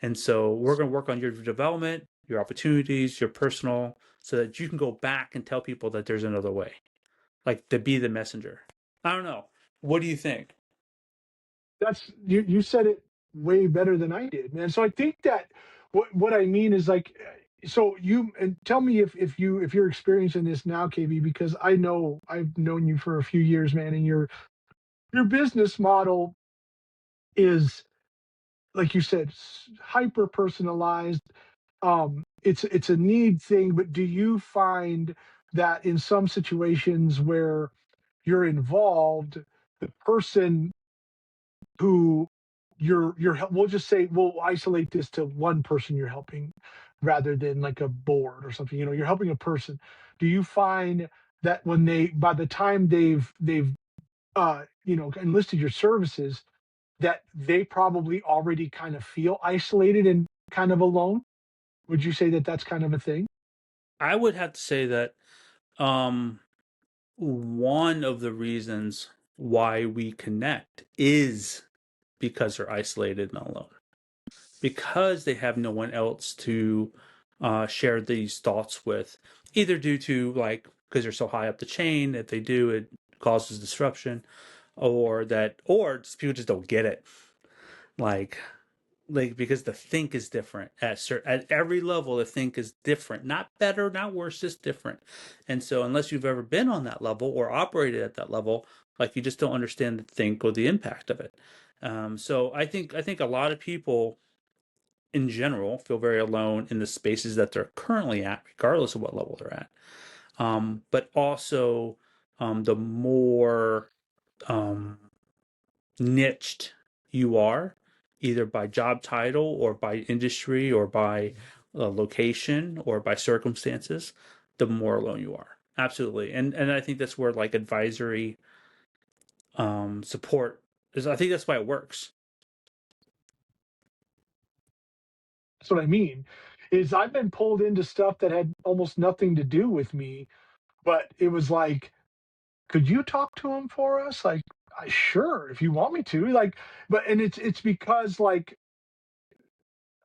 And so we're going to work on your development, your opportunities, your personal, so that you can go back and tell people that there's another way, like to be the messenger. I don't know. What do you think? That's you said it way better than I did, man. So I think that what I mean is like, so you and tell me if you're experiencing this now, KB, because I know I've known you for a few years, man, and your business model is, like you said, hyper personalized. It's a need thing, but do you find that in some situations where you're involved, the person who we'll just say we'll isolate this to one person you're helping rather than like a board or something, you're helping a person. Do you find that when by the time they've enlisted your services, that they probably already kind of feel isolated and kind of alone? Would you say that that's kind of a thing? I would have to say that um, one of the reasons why we connect is because they're isolated and alone, because they have no one else to share these thoughts with, either due to like because they're so high up the chain, if they do, it causes disruption, or just people just don't get it. Like because the think is different at every level. The think is different, not better, not worse, just different. And so unless you've ever been on that level or operated at that level, like you just don't understand the think or the impact of it. So I think a lot of people in general feel very alone in the spaces that they're currently at, regardless of what level they're at. But also, the more um, niched you are, either by job title or by industry or by location or by circumstances, the more alone you are. Absolutely. And I think that's where like advisory support is. I think that's why it works. That's what I mean. Is I've been pulled into stuff that had almost nothing to do with me, but it was like, could you talk to him for us? Like, sure, if you want me to. Like, but and it's because like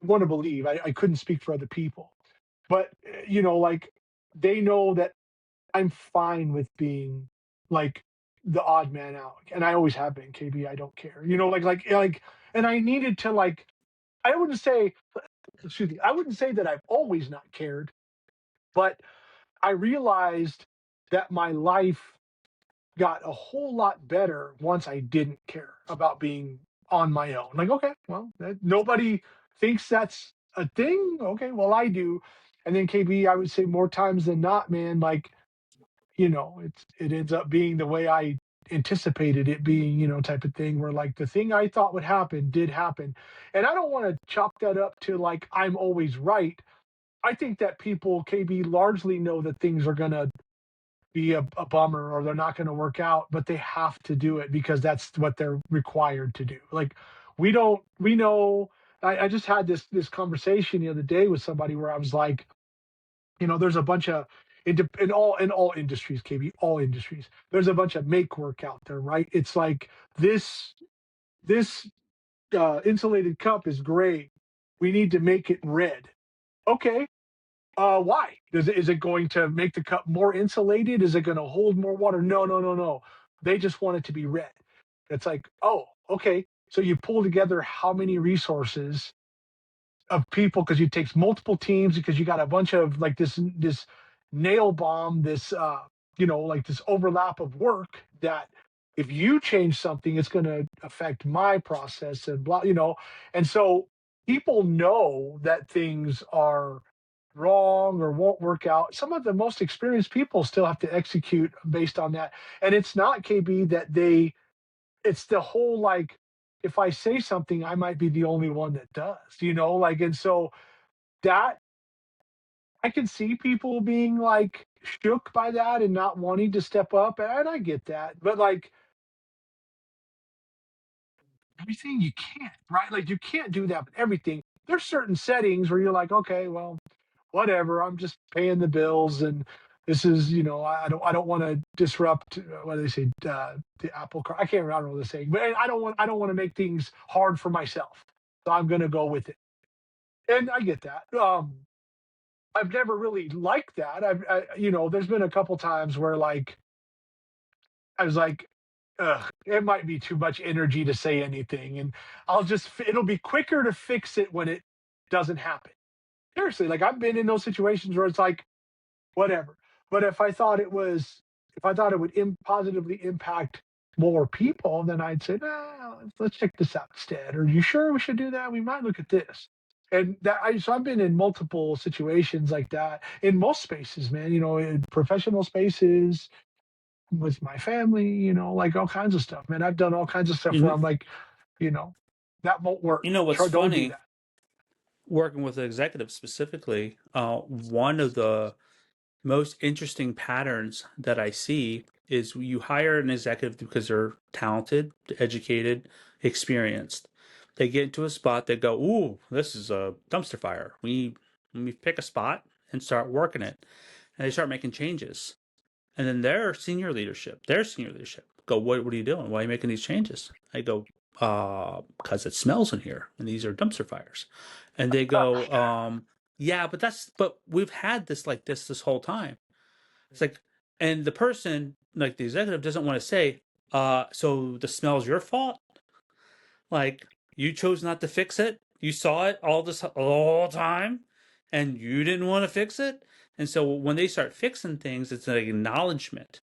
I want to believe I couldn't speak for other people, but like they know that I'm fine with being like the odd man out, and I always have been. KB, I don't care. And I needed to like. I wouldn't say, excuse me, I wouldn't say that I've always not cared, but I realized that my life got a whole lot better once I didn't care about being on my own. Like, okay, well, nobody thinks that's a thing. Okay, well, I do. And then KB, I would say more times than not, man, like, it ends up being the way I anticipated it being, type of thing where like the thing I thought would happen did happen. And I don't want to chalk that up to like I'm always right. I think that people, KB, largely know that things are going to be a bummer or they're not going to work out, but they have to do it because that's what they're required to do. Like we know. I just had this conversation the other day with somebody where I was like, there's a bunch of in all industries, KB, all industries. There's a bunch of make work out there, right? It's like this insulated cup is gray. We need to make it red. Okay, why? Is it going to make the cup more insulated? Is it going to hold more water? No, no, no, no. They just want it to be red. It's like, oh, okay. So you pull together how many resources of people because it takes multiple teams because you got a bunch of like this nail bomb, this like this overlap of work that if you change something, it's going to affect my process and blah. And so people know that things are wrong or won't work out. Some of the most experienced people still have to execute based on that. And it's not, KB, that it's the whole like, if I say something, I might be the only one that does, like, and so that I can see people being like shook by that and not wanting to step up. And I get that. But like, everything you can't, right? Like, you can't do that with everything. There's certain settings where you're like, okay, well, whatever. I'm just paying the bills, and this is, I don't want to disrupt. What do they say? The apple cart. I can't remember. I don't know what they're saying, but I don't want to make things hard for myself. So I'm going to go with it, and I get that. I've never really liked that. There's been a couple times where like I was like, ugh, it might be too much energy to say anything, and it'll be quicker to fix it when it doesn't happen. Seriously, like I've been in those situations where it's like, whatever. But if I thought it would positively impact more people, then I'd say, nah, let's check this out instead. Or you sure we should do that? We might look at this. And so I've been in multiple situations like that in most spaces, man, in professional spaces, with my family, like all kinds of stuff, man. I've done all kinds of stuff where You, I'm like, you know, that won't work. you know what's Don't do funny? that. Working with an executive specifically, one of the most interesting patterns that I see is you hire an executive because they're talented, educated, experienced. They get into a spot, they go, "Ooh, this is a dumpster fire. We pick a spot and start working it." And they start making changes. And then their senior leadership go, what are you doing? Why are you making these changes? I go, because it smells in here and these are dumpster fires. And they go, yeah, but we've had this like this whole time. It's like, and the person, like the executive, doesn't want to say, so the smell's your fault? Like, you chose not to fix it. You saw it all time, and you didn't want to fix it. And so when they start fixing things, it's an acknowledgement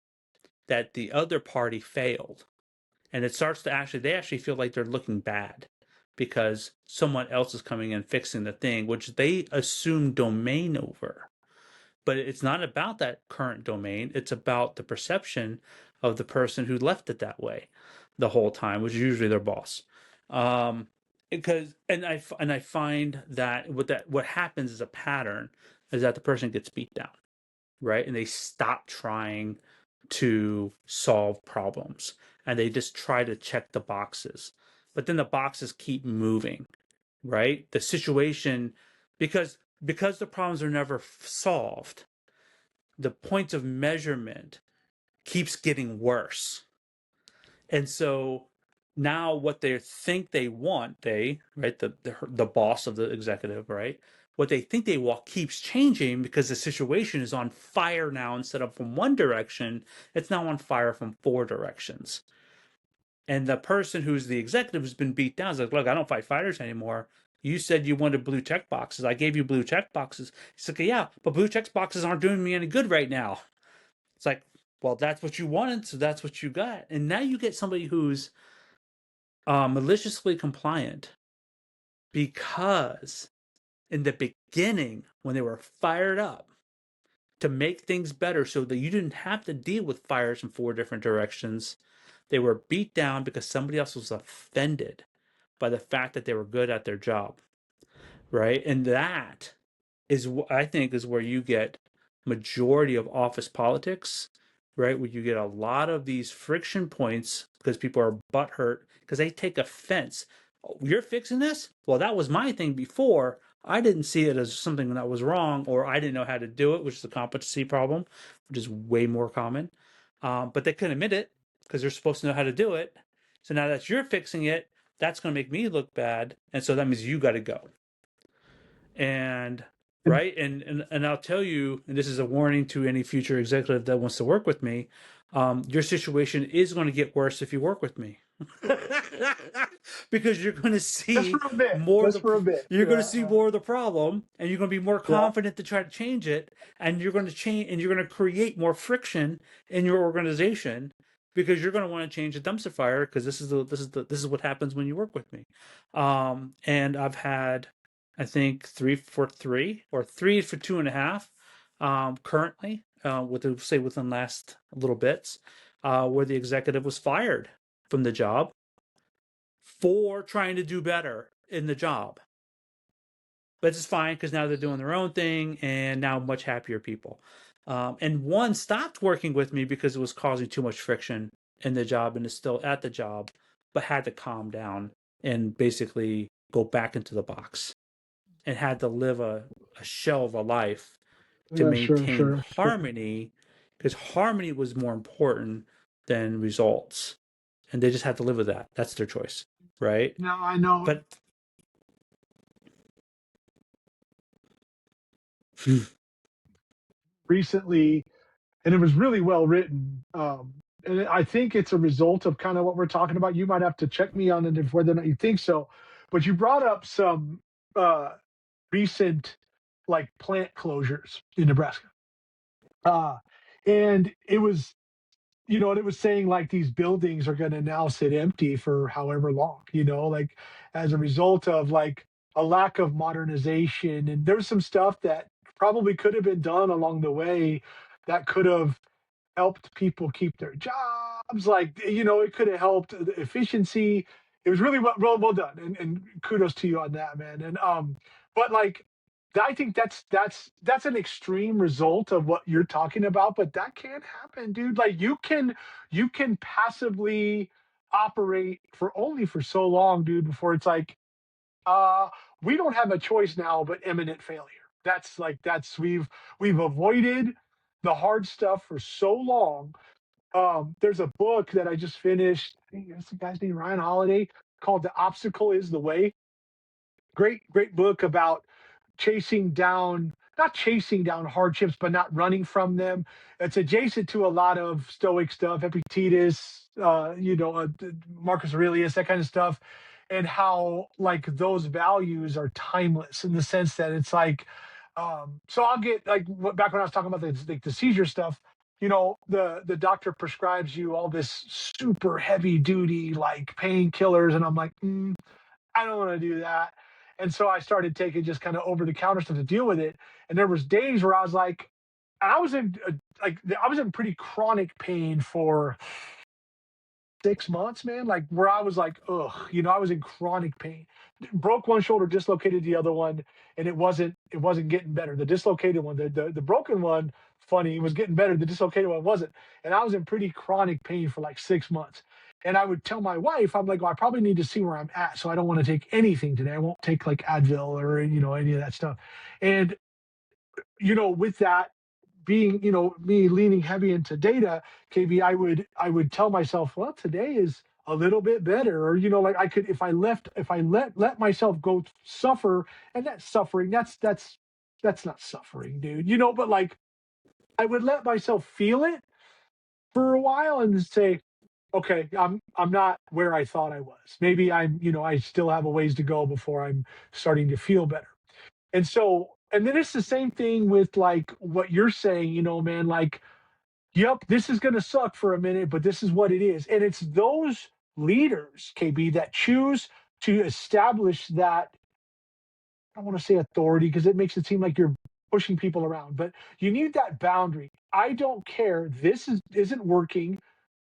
that the other party failed. And it starts to they actually feel like they're looking bad because someone else is coming in fixing the thing, which they assume domain over. But it's not about that current domain. It's about the perception of the person who left it that way the whole time, which is usually their boss. Because I find that what happens is a pattern is that the person gets beat down, right? And they stop trying to solve problems and they just try to check the boxes. But then the boxes keep moving, right? The situation, because the problems are never solved, the point of measurement keeps getting worse. And so now what they think they want, right, the boss of the executive, right, what they think they want keeps changing because the situation is on fire now. Instead of from one direction, it's now on fire from four directions. And the person who's the executive has been beat down. Is like, look, I don't fight fighters anymore. You said you wanted blue check boxes. I gave you blue check boxes. He's like, yeah, but blue check boxes aren't doing me any good right now. It's like, well, that's what you wanted, so that's what you got. And now you get somebody who's maliciously compliant because in the beginning, when they were fired up to make things better so that you didn't have to deal with fires in four different directions, they were beat down because somebody else was offended by the fact that they were good at their job, right? And that is what I think is where you get majority of office politics, right? Where you get a lot of these friction points because people are butthurt because they take offense. Oh, you're fixing this? Well, that was my thing before. I didn't see it as something that was wrong, or I didn't know how to do it, which is a competency problem, which is way more common. But they couldn't admit it because they're supposed to know how to do it. So now that you're fixing it, that's going to make me look bad. And so that means you got to go. And And right, and I'll tell you, and this is a warning to any future executive that wants to work with me, your situation is going to get worse if you work with me. Because you're going to just see for a bit, more of just the for a bit. you're going to Yeah. see more of the problem, and you're going to be more Yeah. confident to try to change it, and you're going to change, and you're going to create more friction in your organization because you're going to want to change the dumpster fire because this is what happens when you work with me. And I've had I think 3 for 3 or 3 for 2.5 currently, say within last little bits, where the executive was fired from the job for trying to do better in the job. But it's fine because now they're doing their own thing and now much happier people. And one stopped working with me because it was causing too much friction in the job and is still at the job, but had to calm down and basically go back into the box and had to live a shell of a life to Sure, maintain sure, sure. harmony because harmony was more important than results. And they just had to live with that. That's their choice, right? Now I know But recently, and it was really well written. And I think it's a result of kind of what we're talking about. You might have to check me on it if whether or not you think so. But you brought up some uh, recent like plant closures in Nebraska. Uh, and it was, and it was saying like these buildings are going to now sit empty for however long, like as a result of like a lack of modernization. And there's some stuff that probably could have been done along the way that could have helped people keep their jobs. Like, it could have helped the efficiency. It was really well done. And kudos to you on that, man. And, but like, I think that's an extreme result of what you're talking about, but that can happen, dude. Like you can passively operate for so long, dude, before it's like, uh, we don't have a choice now but imminent failure. We've avoided the hard stuff for so long. There's a book that I just finished. I think that's the guy's name, Ryan Holiday, called "The Obstacle Is the Way." Great book about not chasing down hardships, but not running from them. It's adjacent to a lot of Stoic stuff, Epictetus, Marcus Aurelius, that kind of stuff, and how like those values are timeless in the sense that it's like, so I'll get like back when I was talking about the seizure stuff. The doctor prescribes you all this super heavy duty like painkillers, and I'm like, I don't want to do that. And so I started taking just kind of over the counter stuff to deal with it. And there was days where I was like, and I was in pretty chronic pain for 6 months, man. Like where I was like, ugh, I was in chronic pain. Broke one shoulder, dislocated the other one, and it wasn't getting better. The dislocated one, the broken one, funny, was getting better. The dislocated one wasn't. And I was in pretty chronic pain for like 6 months. And I would tell my wife, I'm like, well, I probably need to see where I'm at. So I don't want to take anything today. I won't take like Advil or any of that stuff. And with that being, me leaning heavy into data, KB, I would tell myself, well, today is a little bit better, or like I could, if I let myself go suffer, and that's suffering, that's not suffering, dude. But like I would let myself feel it for a while and say, okay, I'm not where I thought I was. Maybe I still have a ways to go before I'm starting to feel better. And so, and then it's the same thing with like what you're saying, man, like, yep, this is going to suck for a minute, but this is what it is. And it's those leaders, KB, that choose to establish that, I don't want to say authority because it makes it seem like you're pushing people around, but you need that boundary. I don't care. Isn't working.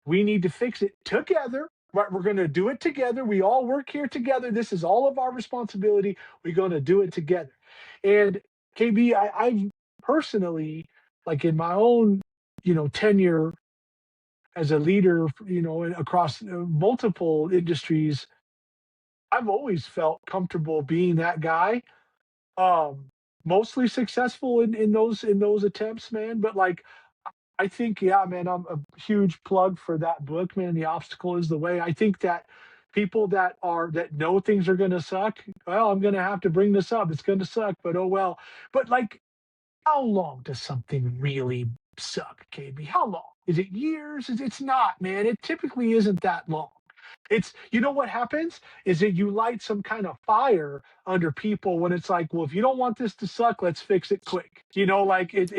We need to fix it together. Right? We're going to do it together. We all work here together. This is all of our responsibility. We're going to do it together. And KB, I've personally, like in my own, tenure as a leader, across multiple industries, I've always felt comfortable being that guy. Um, Mostly successful in those attempts, man. But like I think, yeah, man, I'm a huge plug for that book, man. The Obstacle Is the Way. I think that people that know things are going to suck, well, I'm going to have to bring this up. It's going to suck, but oh well. But like, how long does something really suck, KB? How long? Is it years? It's not, man. It typically isn't that long. It's, what happens is that you light some kind of fire under people when it's like, well, if you don't want this to suck, let's fix it quick. Like it's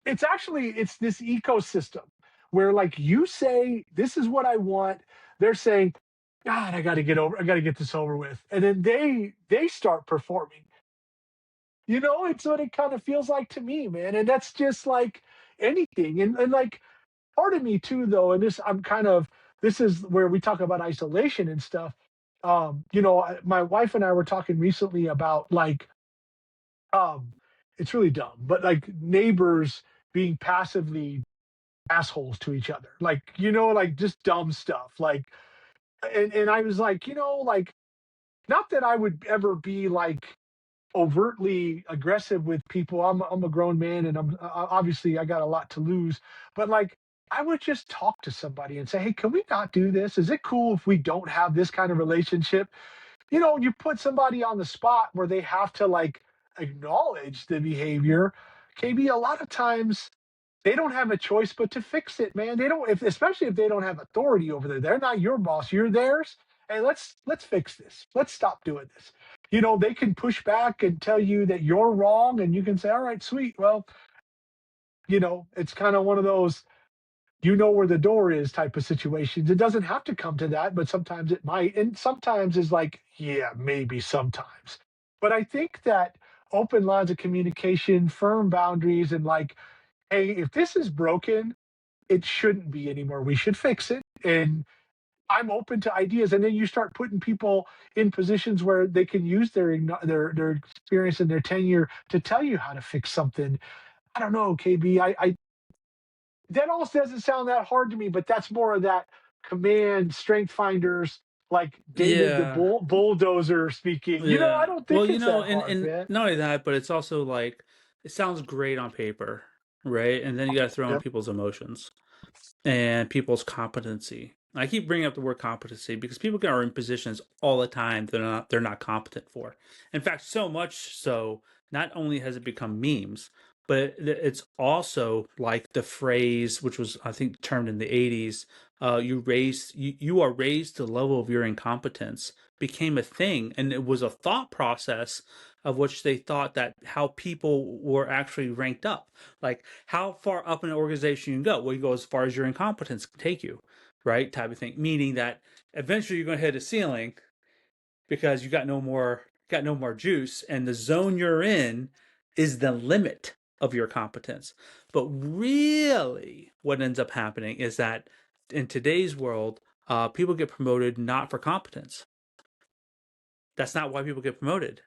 this ecosystem where like you say this is what I want, they're saying, God, I got to get this over with, and then they start performing, It's what it kind of feels like to me, man. And that's just like anything. And like part of me too, though, and this is where we talk about isolation and stuff. My wife and I were talking recently about like um it's really dumb, but like neighbors being passively assholes to each other. Like just dumb stuff. And I was like, like not that I would ever be like overtly aggressive with people. I'm a grown man, and obviously I got a lot to lose. But like, I would just talk to somebody and say, "Hey, can we not do this? Is it cool if we don't have this kind of relationship?" You put somebody on the spot where they have to like acknowledge the behavior. KB, a lot of times they don't have a choice but to fix it, man. They don't, if especially if they don't have authority over there. They're not your boss, you're theirs. Hey, let's fix this. Let's stop doing this. They can push back and tell you that you're wrong, and you can say, all right, sweet. Well, it's kind of one of those where the door is type of situations. It doesn't have to come to that, but sometimes it might. And sometimes is like, yeah, maybe sometimes. But I think that open lines of communication, firm boundaries, and like, hey, if this is broken, it shouldn't be anymore. We should fix it. And I'm open to ideas. And then you start putting people in positions where they can use their experience and their tenure to tell you how to fix something. I don't know, KB. I that also doesn't sound that hard to me, but that's more of that command strength finders, like David the Yeah. bulldozer speaking. I Yeah. don't Well, think it's that hard, and man. not only that, but it's also like it sounds great on paper, right? And then you got to throw in Yep. people's emotions and people's competency. I keep bringing up the word competency because people are in positions all the time they're not competent for. In fact, so much so, not only has it become memes, but it's also like the phrase, which was I think termed in the '80s, you are raised to the level of your incompetence, became a thing, and it was a thought process of which they thought that how people were actually ranked up. Like how far up in an organization you can go. Well, you go as far as your incompetence can take you, right? Type of thing. Meaning that eventually you're going to hit a ceiling because you got no more juice, and the zone you're in is the limit of your competence. But really, what ends up happening is that in today's world, people get promoted not for competence. That's not why people get promoted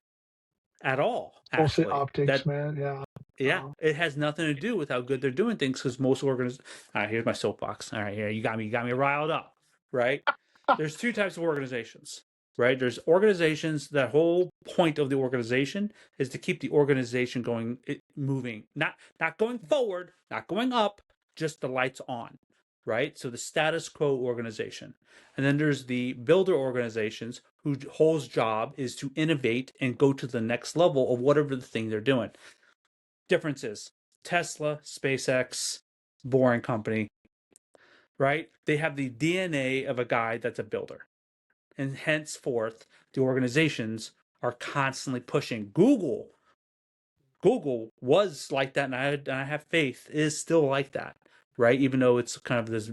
at all. Mostly Actually, optics, that man. Yeah. yeah, Uh, it has nothing to do with how good they're doing things because most organizations. All right, here's my soapbox. All right, here you got me riled up, right? There's two types of organizations, right? There's organizations. The whole point of the organization is to keep the organization going, moving, not going forward, not going up, just the lights on, right? So the status quo organization, and then there's the builder organizations whose whole job is to innovate and go to the next level of whatever the thing they're doing. Differences: Tesla, SpaceX, Boring Company, right? They have the DNA of a guy that's a builder. And henceforth, the organizations are constantly pushing. Google was like that, and I have faith, is still like that, right? Even though it's kind of this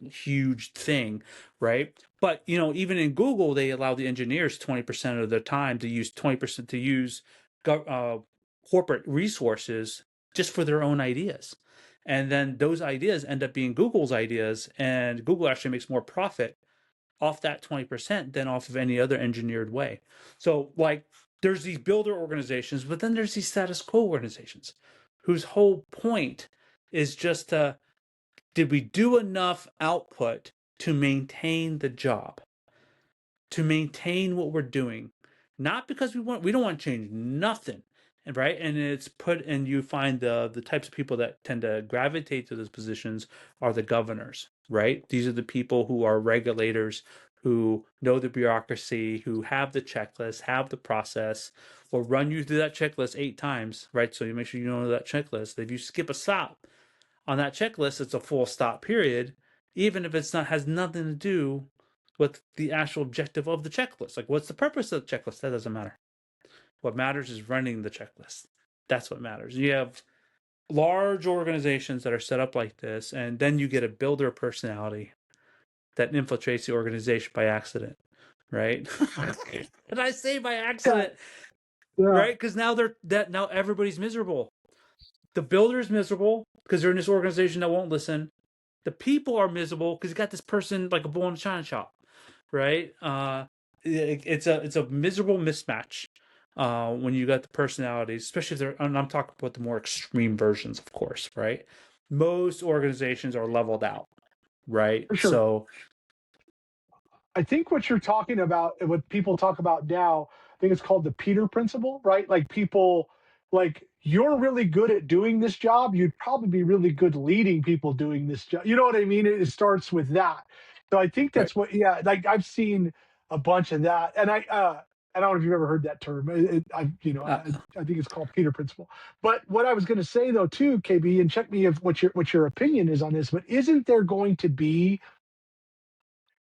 huge thing, right? But even in Google, they allow the engineers 20% of their time to use 20% to use corporate resources just for their own ideas. And then those ideas end up being Google's ideas, and Google actually makes more profit off that 20% than off of any other engineered way. So, like, there's these builder organizations, but then there's these status quo organizations whose whole point is just to did we do enough output to maintain the job, to maintain what we're doing? Not because we don't want to change nothing, and right? And it's put and you find the types of people that tend to gravitate to those positions are the governors, right? These are the people who are regulators, who know the bureaucracy, who have the checklist, have the process, will run you through that checklist 8 times, right? So you make sure you know that checklist. If you skip a stop on that checklist, it's a full stop period, even if it's not has nothing to do with the actual objective of the checklist. Like, what's the purpose of the checklist? That doesn't matter. What matters is running the checklist. That's what matters. You have large organizations that are set up like this, and then you get a builder personality that infiltrates the organization by accident, right? And I say by yeah. accident Yeah. right? Because now everybody's miserable. The builder is miserable because they're in this organization that won't listen. The people are miserable because you got this person like a bull in a china shop, right? It's a miserable mismatch when you got the personalities, especially if they're. And I'm talking about the more extreme versions, of course, right? Most organizations are leveled out, right? For sure. So I think what you're talking about, and what people talk about now, I think it's called the Peter principle, right? Like people, like you're really good at doing this job. You'd probably be really good leading people doing this job. You know what I mean? It starts with that. So I think right. that's what, yeah, like I've seen a bunch of that. And I don't know if you've ever heard that term. Uh, I think it's called Peter principle. But what I was going to say though, too, KB, and check me if what your opinion is on this, but isn't there going to be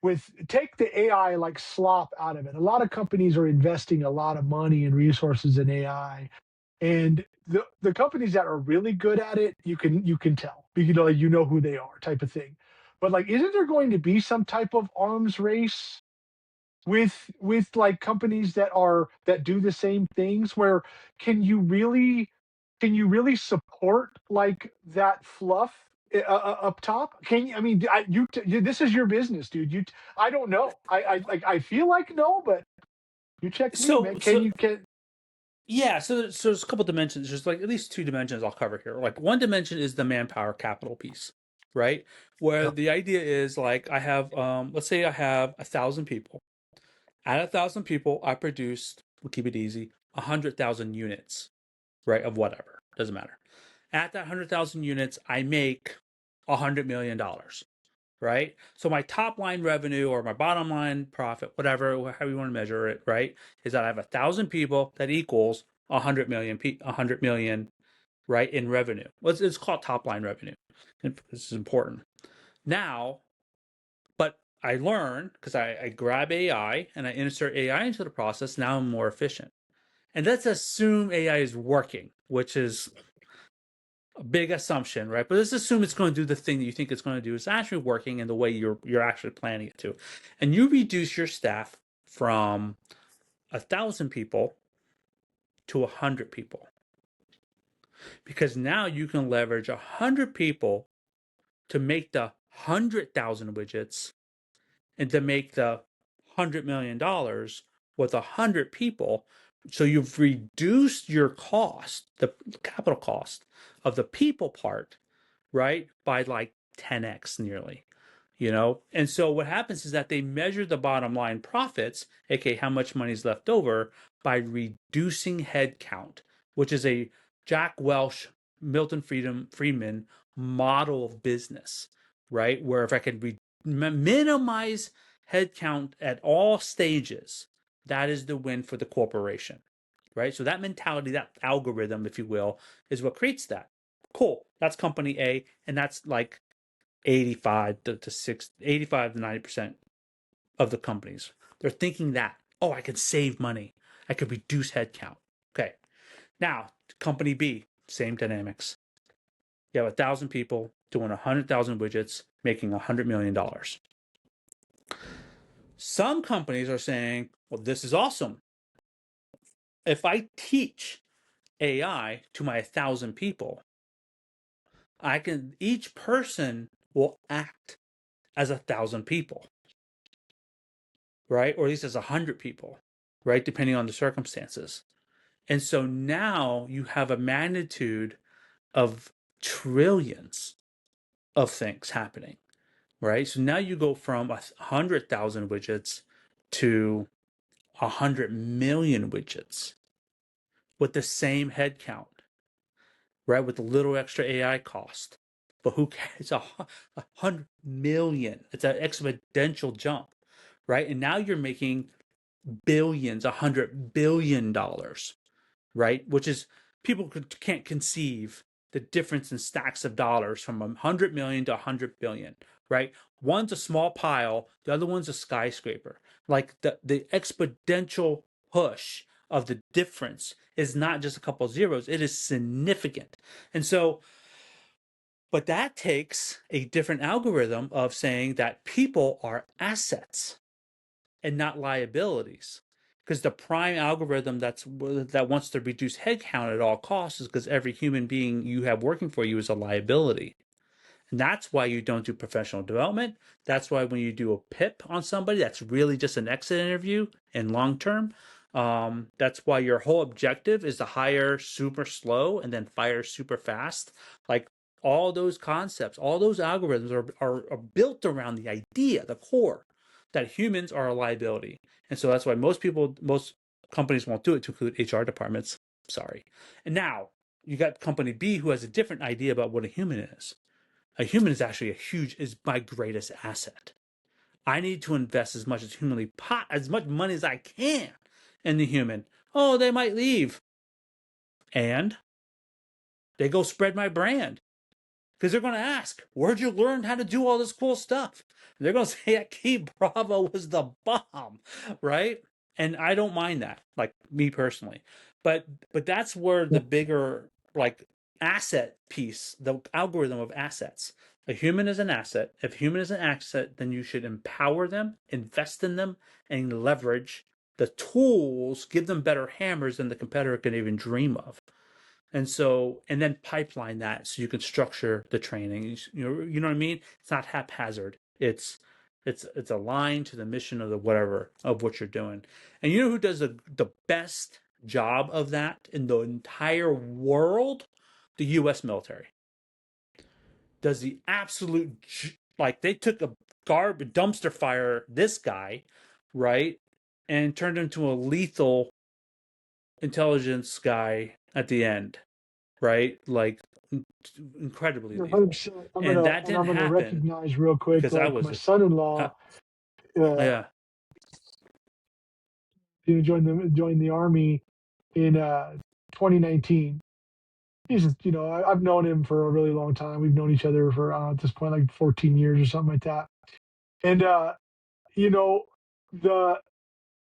with take the AI like slop out of it. A lot of companies are investing a lot of money and resources in AI, and the companies that are really good at it, you can tell, you know who they are, type of thing. But like, isn't there going to be some type of arms race with like companies that do the same things? Where can you really can you really support like that fluff up top? Can you? I mean, this is your business, dude. I don't know. I feel like no, but you check me, so man. Can so you can? Yeah, so there's a couple dimensions. There's like at least two dimensions I'll cover here. Like one dimension is the manpower capital piece, right? Where Yeah, the idea is like I have let's say I have 1,000 people. At 1,000 people, I produced, we'll keep it easy, 100,000 units, right? Of whatever. Doesn't matter. At that 100,000 units, I make $100 million, right? So my top line revenue or my bottom line profit, whatever, how you want to measure it, right, is that I have 1,000 people that equals 100 million, right, in revenue. Well, it's called top line revenue. And this is important. Now, but I learn because I grab AI and I insert AI into the process. Now I'm more efficient. And let's assume AI is working, which is a big assumption, right? But let's assume it's going to do the thing that you think it's going to do. It's actually working in the way you're actually planning it to, and you reduce your staff from 1,000 people to 100 people because now you can leverage 100 people to make the 100,000 widgets and to make the $100 million with 100 people. So you've reduced your cost, the capital cost of the people part, right, by like 10x nearly, And so what happens is that they measure the bottom line profits, aka how much money is left over, by reducing headcount, which is a Jack Welch, Milton Friedman model of business, right? Where if I could minimize headcount at all stages, that is the win for the corporation, right? So that mentality, that algorithm, if you will, is what creates that. Cool. That's company A, and that's like 85 to 90% of the companies. They're thinking that, oh, I could save money. I could reduce headcount. Okay. Now, company B, same dynamics. You have 1,000 people doing 100,000 widgets, making $100 million. Some companies are saying, well, this is awesome. If I teach AI to my 1,000 people, each person will act as 1,000 people, right? Or at least as 100 people, right? Depending on the circumstances. And so now you have a magnitude of trillions of things happening, right? So now you go from 100,000 widgets to 100 million widgets with the same head count, right? With a little extra AI cost. But who cares? It's 100 million. It's an exponential jump, right? And now you're making billions, $100 billion, right? Which is people can't conceive the difference in stacks of dollars from 100 million to 100 billion, right? One's a small pile, the other one's a skyscraper. Like the exponential push of the difference is not just a couple of zeros, it is significant. And so, but that takes a different algorithm of saying that people are assets and not liabilities. Because the prime algorithm that wants to reduce headcount at all costs is because every human being you have working for you is a liability. And that's why you don't do professional development. That's why when you do a PIP on somebody, that's really just an exit interview in long term. That's why your whole objective is to hire super slow and then fire super fast. Like all those concepts, all those algorithms are built around the idea, the core, that humans are a liability. And so that's why most companies won't do it, to include HR departments. Sorry. And now you got company B who has a different idea about what a human is. A human is actually is my greatest asset. I need to invest as much money as I can in the human. Oh, they might leave, and they go spread my brand because they're going to ask, "Where'd you learn how to do all this cool stuff?" And they're going to say, "Key Bravo was the bomb," right? And I don't mind that, like me personally, but that's where the bigger like asset piece, the algorithm of assets. A human is an asset. If a human is an asset, then you should empower them, invest in them, and leverage the tools, give them better hammers than the competitor can even dream of. And so, and then pipeline that so you can structure the training. You know what I mean? It's not haphazard. It's aligned to the mission of the whatever of what you're doing. And you know who does the best job of that in the entire world? The U.S. military does the absolute, like they took a garbage dumpster fire this guy, right, and turned him into a lethal intelligence guy at the end, right? Like incredibly lethal. 100%. And that I'm didn't gonna happen recognize real quick, because I like was my a, son-in-law, uh, yeah, joined the army in 2019. He's just, I've known him for a really long time. We've known each other for at this point like 14 years or something like that. And you know, the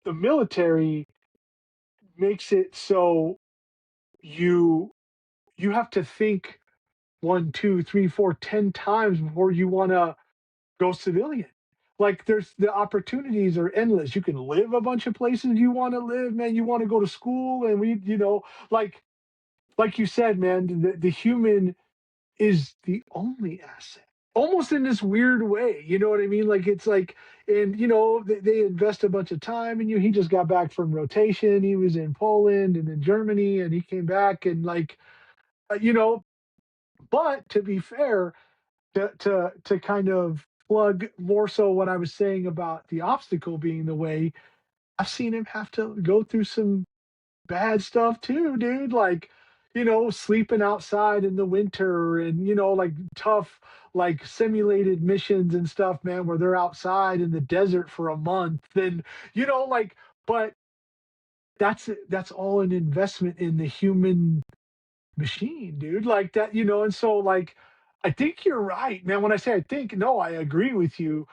the military makes it so you you have to think one, two, three, four, 10 times before you want to go civilian. Like there's the opportunities are endless. You can live a bunch of places you want to live, man. You want to go to school, and like like you said, man, the human is the only asset. Almost in this weird way, you know what I mean? Like it's like, and they invest a bunch of time in you. He just got back from rotation. He was in Poland and in Germany, and he came back and like, uh, you know. But to be fair, to kind of plug more so what I was saying about the obstacle being the way, I've seen him have to go through some bad stuff too, dude. Like, sleeping outside in the winter and, like tough, like simulated missions and stuff, man, where they're outside in the desert for a month. And, like, but that's all an investment in the human machine, dude. Like that, and so like I think you're right, man. When I say I think, no, I agree with you.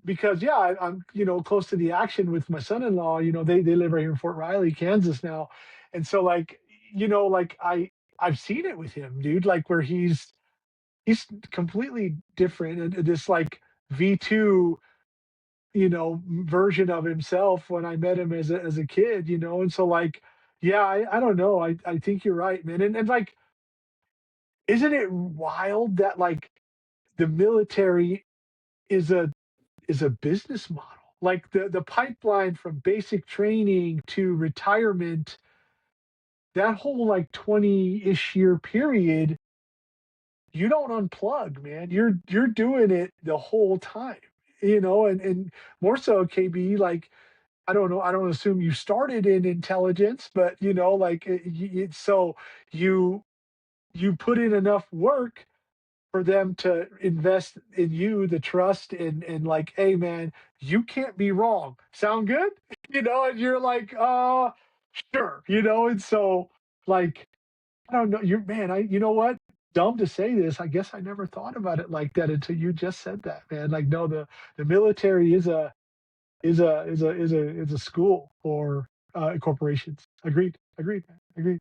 Because yeah, I'm close to the action with my son-in-law. They live right here in Fort Riley, Kansas now. And so like, like I've seen it with him, dude, like where he's completely different and this like V2 version of himself when I met him as a kid, and so like, yeah, I don't know. I think you're right, man. And like, isn't it wild that like the military is a business model? Like the pipeline from basic training to retirement, that whole like 20-ish year period, you don't unplug, man. You're doing it the whole time. And more so KB, like I don't know. I don't assume you started in intelligence, but like so you put in enough work for them to invest in you, the trust and like, hey man, you can't be wrong. Sound good? And you're like, sure, and so like I don't know, you're man, you know what? Dumb to say this. I guess I never thought about it like that until you just said that, man. Like, no, the military is a school for corporations. Agreed. Agreed. Man. Agreed.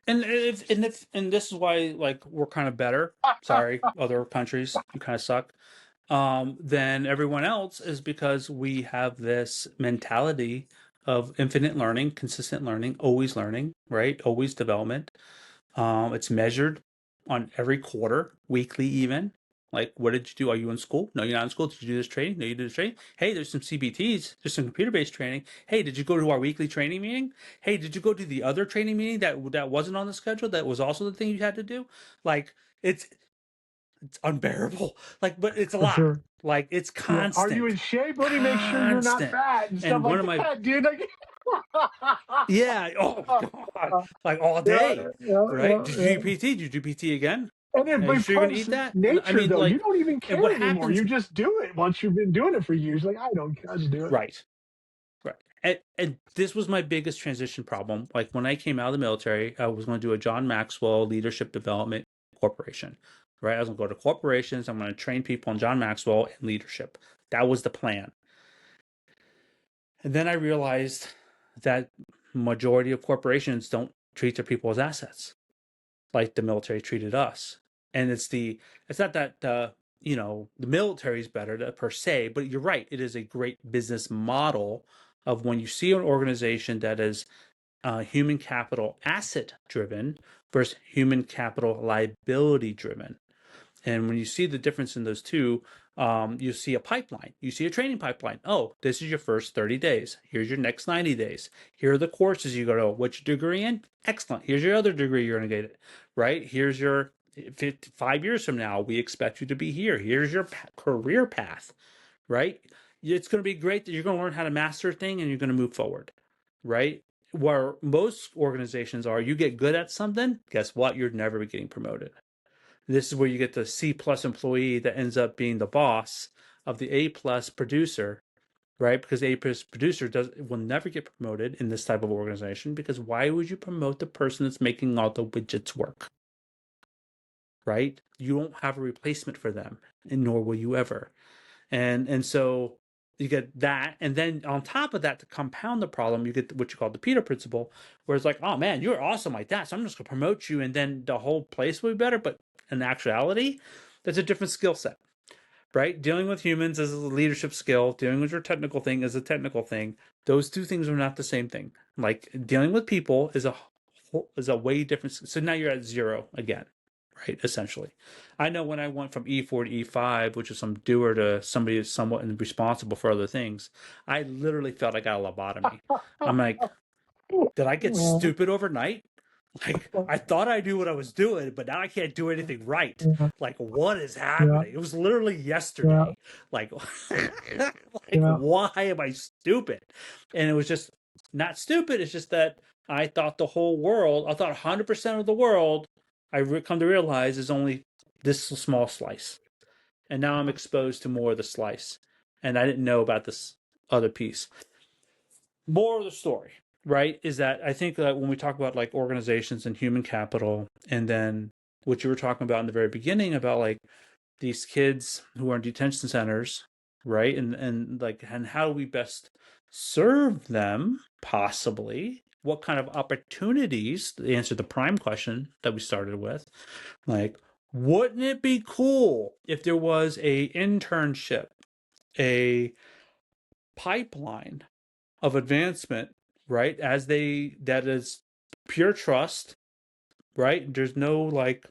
And this is why like we're kind of better. Sorry, other countries, you kind of suck. than everyone else is because we have this mentality of infinite learning, consistent learning, always learning, right? Always development. It's measured on every quarter, weekly even. Like, what did you do? Are you in school? No, you're not in school. Did you do this training? No, you did this training. Hey, there's some CBTs. There's some computer-based training. Hey, did you go to our weekly training meeting? Hey, did you go to the other training meeting that wasn't on the schedule? That was also the thing you had to do. Like, it's unbearable. Like, but it's a For lot. sure. Like, it's Yeah. Are you in constant, shape? Let me make sure you're not constant. fat and stuff And one like of my that, dude. Like, yeah, oh God, like all yeah, day, yeah, right? yeah, Did you yeah. do PT? Did you do PT again? And it Are you sure you're gonna eat becomes that? I nature, mean, though. You like, don't even and what care anymore. happens? You just do it once you've been doing it for years. Like, I don't care. I just do it. Right, right. And this was my biggest transition problem. Like when I came out of the military, I was going to do a John Maxwell Leadership Development Corporation, right? I was going to go to corporations. I'm going to train people on John Maxwell and leadership. That was the plan. And then I realized that majority of corporations don't treat their people as assets like the military treated us. And it's not that the military is better per se, but you're right. It is a great business model of when you see an organization that is human capital asset driven versus human capital liability driven. And when you see the difference in those two, you see a pipeline. You see a training pipeline. Oh, this is your first 30 days. Here's your next 90 days. Here are the courses you go to. What's your degree in? Excellent. Here's your other degree you're going to get it. Right? Here's your 5 years from now, we expect you to be here. Here's your career path. Right? It's going to be great that you're going to learn how to master a thing and you're going to move forward. Right? Where most organizations are, you get good at something, guess what? You're never getting promoted. This is where you get the C plus employee that ends up being the boss of the A plus producer, right? Because the A plus producer will never get promoted in this type of organization, because why would you promote the person that's making all the widgets work, right? You won't have a replacement for them, and nor will you ever. And so you get that, and then on top of that, to compound the problem, you get what you call the Peter principle, where it's like, oh man, you're awesome like that, so I'm just gonna promote you, and then the whole place will be better. But in actuality, that's a different skill set, right? Dealing with humans is a leadership skill. Dealing with your technical thing is a technical thing. Those two things are not the same thing. Like dealing with people is a way different. So now you're at zero again, right? Essentially, I know when I went from E4 to E5, which is some doer to somebody who's somewhat responsible for other things, I literally felt I got a lobotomy. I'm like, did I get Yeah, stupid overnight? Like, I thought I knew what I was doing, but now I can't do anything right. yeah, Like, what is yeah, happening? It was literally yeah, yesterday. Like, like yeah. why am I stupid? And it was just not stupid. It's just that I thought the whole world, I thought 100% of the world, come to realize is only this small slice. And now I'm exposed to more of the slice. And I didn't know about this other piece. More of the story, right, is that I think that when we talk about like organizations and human capital, and then what you were talking about in the very beginning about like these kids who are in detention centers, right, and like, and how do we best serve them, possibly what kind of opportunities, to answer the prime question that we started with, like, wouldn't it be cool if there was a internship, a pipeline of advancement, right? That is pure trust, right? There's no like,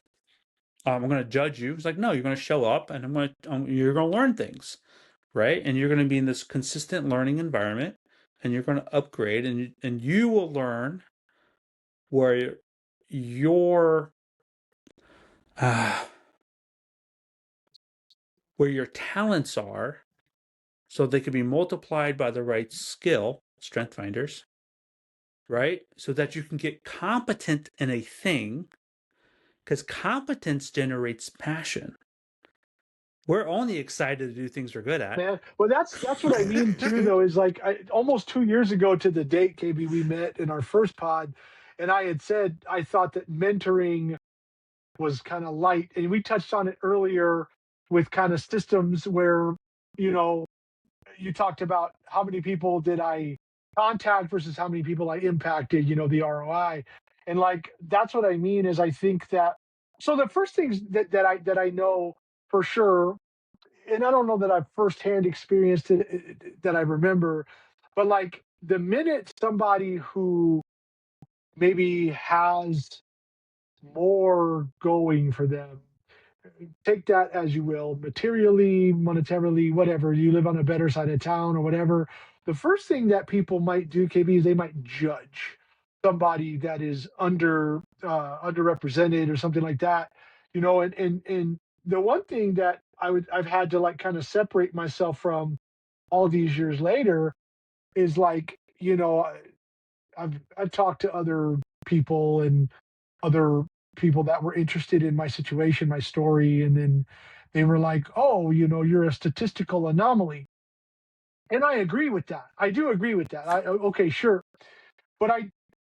I'm going to judge you. It's like, no, you're going to show up and you're going to learn things, right? And you're going to be in this consistent learning environment, and you're going to upgrade, and you will learn where your, uh, where your talents are, so they can be multiplied by the right skill, strength finders, right? So that you can get competent in a thing, because competence generates passion. We're only excited to do things we're good at. Man, well, that's what I mean too, though. Is like almost 2 years ago to the date, KB, we met in our first pod, and I had said I thought that mentoring was kind of light, and we touched on it earlier with kind of systems where you know you talked about how many people did I contact versus how many people I impacted, the ROI. And like that's what I mean is I think that so the first things that I know for sure and I don't know that I've firsthand experienced it, that I remember, but like the minute somebody who maybe has more going for them, take that as you will, materially, monetarily, whatever, you live on a better side of town or whatever. The first thing that people might do, KB, is they might judge somebody that is underrepresented or something like that, and the one thing that I've had to like kind of separate myself from all these years later is like, I've talked to other people and other people that were interested in my situation, my story, and then they were like, "Oh, you're a statistical anomaly." And I agree with that. I do agree with that. Okay, sure. But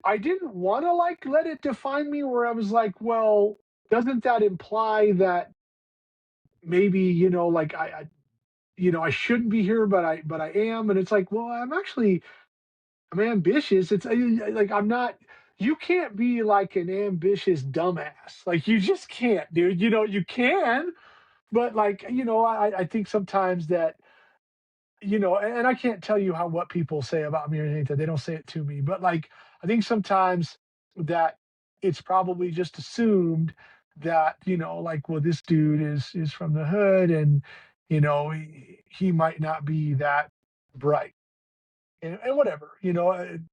I didn't want to like let it define me where I was like, "Well, doesn't that imply that maybe, like I shouldn't be here, but I am?" And it's like, "Well, I'm ambitious. It's like I'm not. You can't be like an ambitious dumbass. Like you just can't, dude. You can, but like I think sometimes that and I can't tell you how what people say about me or anything that they don't say it to me, but like I think sometimes that it's probably just assumed that like well this dude is from the hood and he might not be that bright and whatever,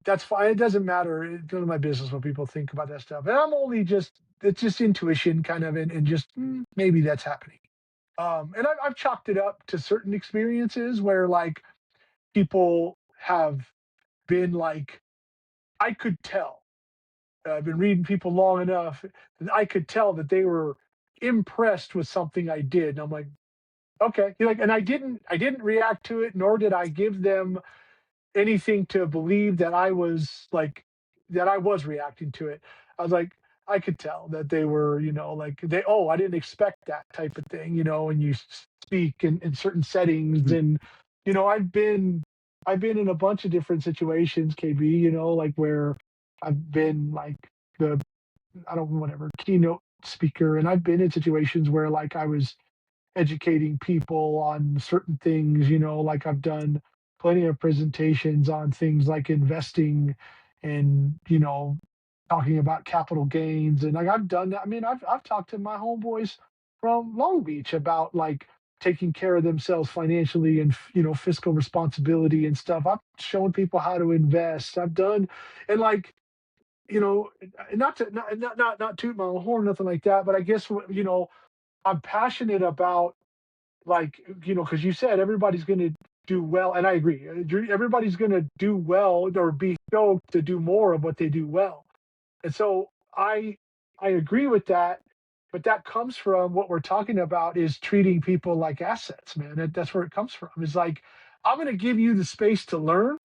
that's fine. It doesn't matter. It's none of my business what people think about that stuff. And I'm only just, it's just intuition kind of, and just maybe that's happening. And I've chalked it up to certain experiences where like people have been like, I could tell. I've been reading people long enough that I could tell that they were impressed with something I did. And I'm like, okay. Like, and I didn't react to it, nor did I give them anything to believe that I was reacting to it. I was like, I could tell that they were, like I didn't expect that type of thing, and you speak in certain settings Mhm. and, I've been in a bunch of different situations, KB, like where I've been like the, I don't whatever keynote speaker. And I've been in situations where like I was educating people on certain things, like I've done plenty of presentations on things like investing and, talking about capital gains. And like I've done that. I mean, I've talked to my homeboys from Long Beach about like taking care of themselves financially and fiscal responsibility and stuff. I've shown people how to invest. I've done and like, not to not toot my own horn, nothing like that, but I guess I'm passionate about like because you said everybody's going to do well, and I agree. Everybody's going to do well or be stoked to do more of what they do well, and so I agree with that. But that comes from what we're talking about is treating people like assets, man. That's where it comes from. It's like I'm going to give you the space to learn.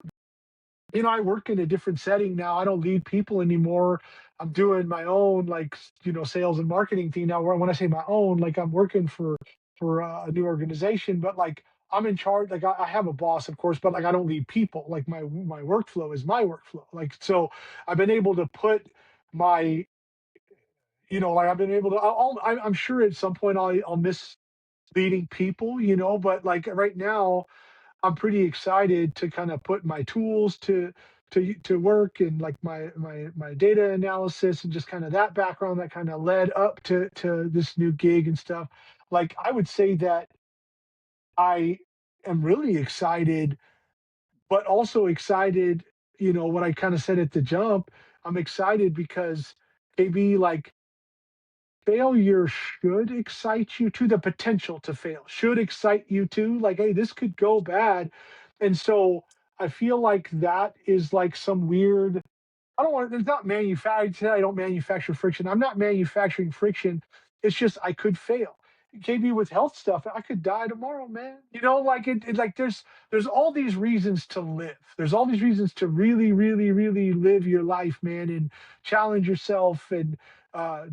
I work in a different setting now. I don't lead people anymore. I'm doing my own like sales and marketing thing now. Where when I say my own, like I'm working for a new organization, but like I'm in charge. Like I have a boss, of course, but like I don't lead people. Like my workflow is my workflow. Like so, I've been able to put my like I've been able to. I'm sure at some point I'll miss leading people, but like right now I'm pretty excited to kind of put my tools to work and like my data analysis and just kind of that background that kind of led up to this new gig and stuff. Like I would say that I am really excited, but also excited, what I kind of said at the jump. I'm excited because maybe like failure should excite you to the potential to fail should excite you to like hey this could go bad and so I feel like that is like some weird I don't want. It's not manufactured. I don't manufacture friction. I'm not manufacturing friction. It's just I could fail. KB with health stuff, I could die tomorrow, man. Like like there's all these reasons to live. There's all these reasons to really, really, really live your life, man, and challenge yourself and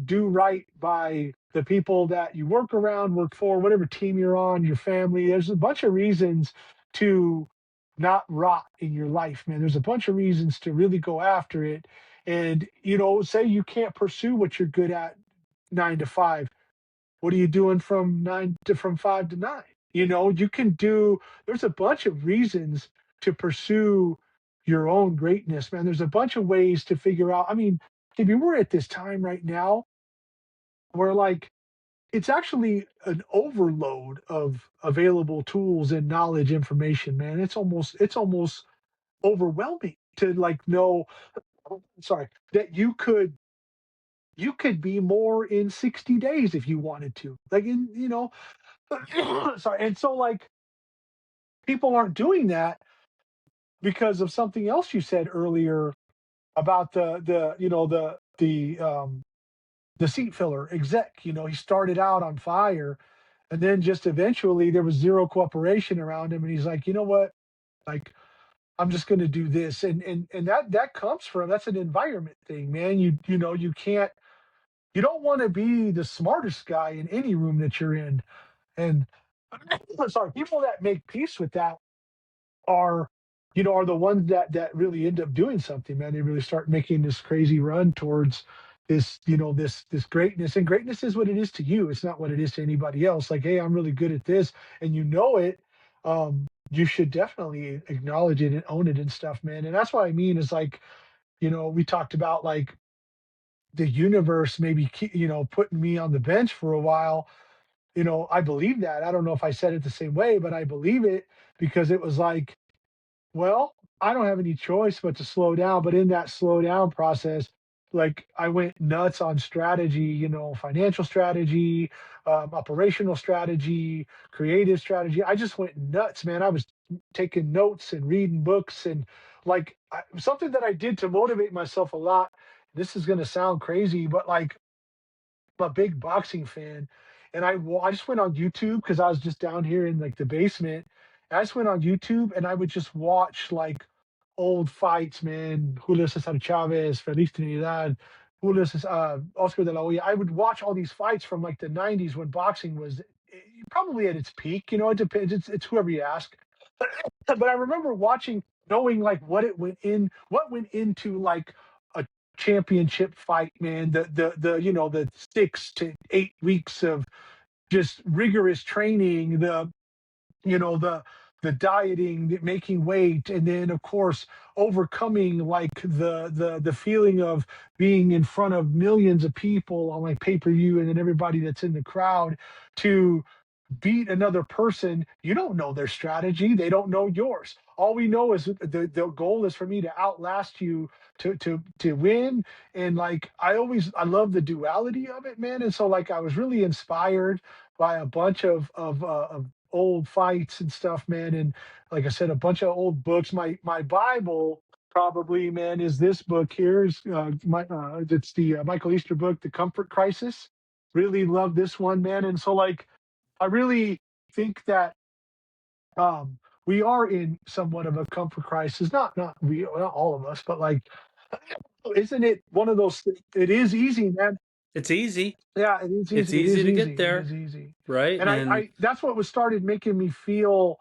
do right by the people that you work around, work for, whatever team you're on, your family. There's a bunch of reasons to not rot in your life, man. There's a bunch of reasons to really go after it. And, say you can't pursue what you're good at 9 to 5. What are you doing from 5 to 9? You can do, there's a bunch of reasons to pursue your own greatness, man. There's a bunch of ways to figure out. I mean, maybe we're at this time right now where like it's actually an overload of available tools and knowledge information, man. It's almost overwhelming to like know, sorry, that you could be more in 60 days if you wanted to. Like sorry. And so like people aren't doing that because of something else you said earlier about the seat filler exec. He started out on fire, and then just eventually there was zero cooperation around him, and he's like, you know what, like I'm just going to do this, and that comes from, that's an environment thing, man. You can't, you don't want to be the smartest guy in any room that you're in, and sorry, people that make peace with that are are the ones that really end up doing something, man. They really start making this crazy run towards this greatness. And greatness is what it is to you, it's not what it is to anybody else. Like, hey, I'm really good at this, and it. You should definitely acknowledge it and own it and stuff, man. And that's what I mean is like, we talked about like the universe maybe putting me on the bench for a while. I believe that. I don't know if I said it the same way, but I believe it, because it was like, well, I don't have any choice but to slow down. But in that slow down process, like I went nuts on strategy, financial strategy, operational strategy, creative strategy. I just went nuts, man. I was taking notes and reading books, and like something that I did to motivate myself a lot. This is going to sound crazy, but like I'm a big boxing fan, and I just went on YouTube because I was just down here in like the basement. And I just went on YouTube and I would just watch like old fights, man. Julio Cesar Chavez, Feliz Trinidad, Oscar de la Hoya. I would watch all these fights from like the '90s when boxing was probably at its peak. It depends. It's whoever you ask. But I remember watching, knowing like what went into like a championship fight, man. The 6 to 8 weeks of just rigorous training, the dieting, the making weight, and then of course overcoming like the feeling of being in front of millions of people on like pay-per-view, and then everybody that's in the crowd to beat another person. You don't know their strategy, they don't know yours. All we know is the goal is for me to outlast you, to win. And like I love the duality of it, man. And so like I was really inspired by a bunch of old fights and stuff, man. And like I said, a bunch of old books. My Bible probably, man, is this book here. Is it's the Michael Easter book, The Comfort Crisis. Really love this one, man. And so like I really think that we are in somewhat of a comfort crisis. Not all of us, but like, isn't it one of those? It is easy, man. It's easy. Yeah, it is It's easy. It easy is to get easy. It there, is easy. right? And And I that's what was started making me feel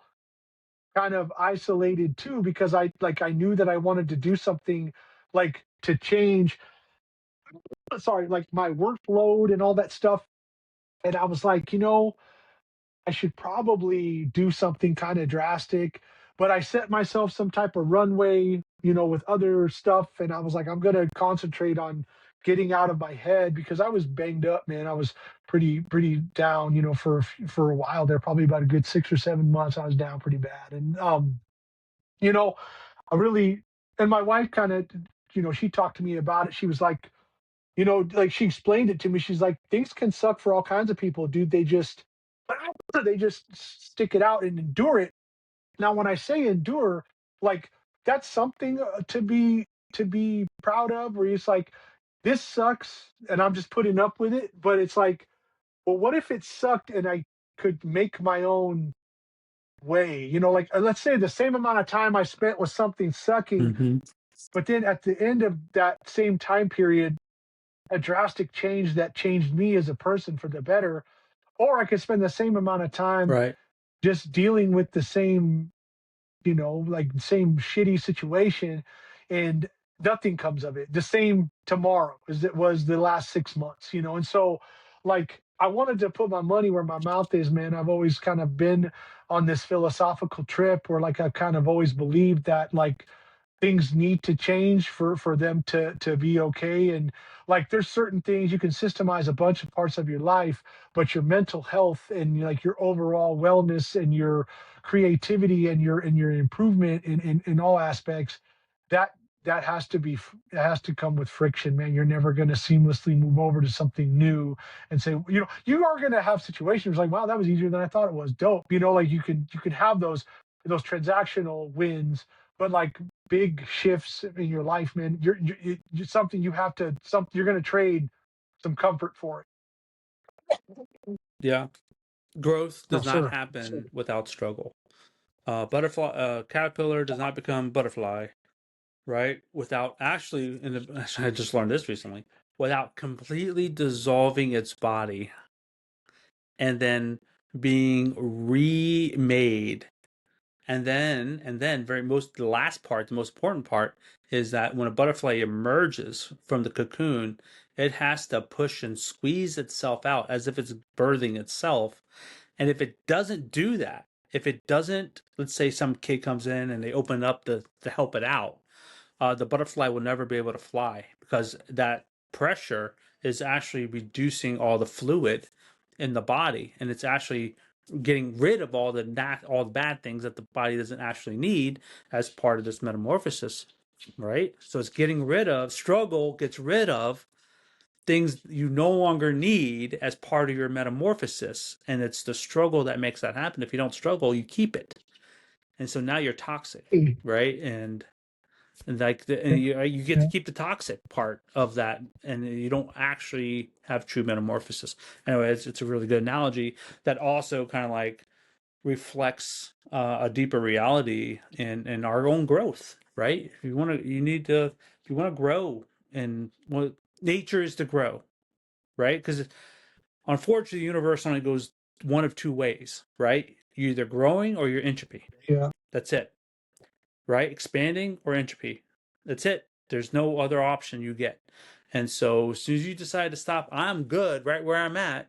kind of isolated too, because I knew that I wanted to do something like to change. Sorry, like my workload and all that stuff. And I was like, I should probably do something kind of drastic. But I set myself some type of runway, with other stuff. And I was like, I'm going to concentrate on getting out of my head, because I was banged up, man. I was pretty down, for a while there, probably about a good 6 or 7 months. I was down pretty bad. And, you know, I really, and my wife kind of, she talked to me about it. She was like, like she explained it to me. She's like, things can suck for all kinds of people, dude. They just stick it out and endure it. Now, when I say endure, like that's something to be proud of. Where it's like, this sucks, and I'm just putting up with it. But it's like, well, what if it sucked and I could make my own way? Like let's say the same amount of time I spent with something sucking, mhm, but then at the end of that same time period, a drastic change that changed me as a person for the better. Or I could spend the same amount of time right. just dealing with the same, like same shitty situation, and nothing comes of it. The same tomorrow as it was the last 6 months. And so like I wanted to put my money where my mouth is, man. I've always kind of been on this philosophical trip where like I've kind of always believed that like things need to change for them to be okay. And like there's certain things you can systemize a bunch of parts of your life, but your mental health and like your overall wellness and your creativity and your improvement in all aspects, that that has to be it has to come with friction, man. You're never going to seamlessly move over to something new and say, you know, you are going to have situations like, wow, that was easier than I thought it was. Dope. You know, like you can have those transactional wins, but like big shifts in your life, man, you're something you have to something you're going to trade some comfort for it. Yeah. Growth No, does not sir. happen without struggle. Butterfly, caterpillar does not become butterfly, right? Without actually, I just learned this recently, without completely dissolving its body and then being remade. And then the last part, the most important part is that when a butterfly emerges from the cocoon, it has to push and squeeze itself out as if it's birthing itself. And if it doesn't do that, if it doesn't, let's say some kid comes in and they open up to help it out, the butterfly will never be able to fly because that pressure is actually reducing all the fluid in the body, and it's actually getting rid of all the bad things that the body doesn't actually need as part of this metamorphosis, right? So it's getting rid of struggle, gets rid of things you no longer need as part of your metamorphosis, and it's the struggle that makes that happen. If you don't struggle, you keep it, and so now you're toxic, Hey, right? And like yeah, and you get to yeah, keep the toxic part of that, and you don't actually have true metamorphosis. Anyway, it's a really good analogy that also kind of like reflects a deeper reality in our own growth, right? If you want to, you need to, if you want to grow, and well, nature is to grow, right? Because unfortunately, the universe only goes one of two ways, right? You're either growing or you're entropy. yeah. That's it, right? Expanding or entropy. That's it. There's no other option you get. And so as soon as you decide to stop, I'm good right where I'm at,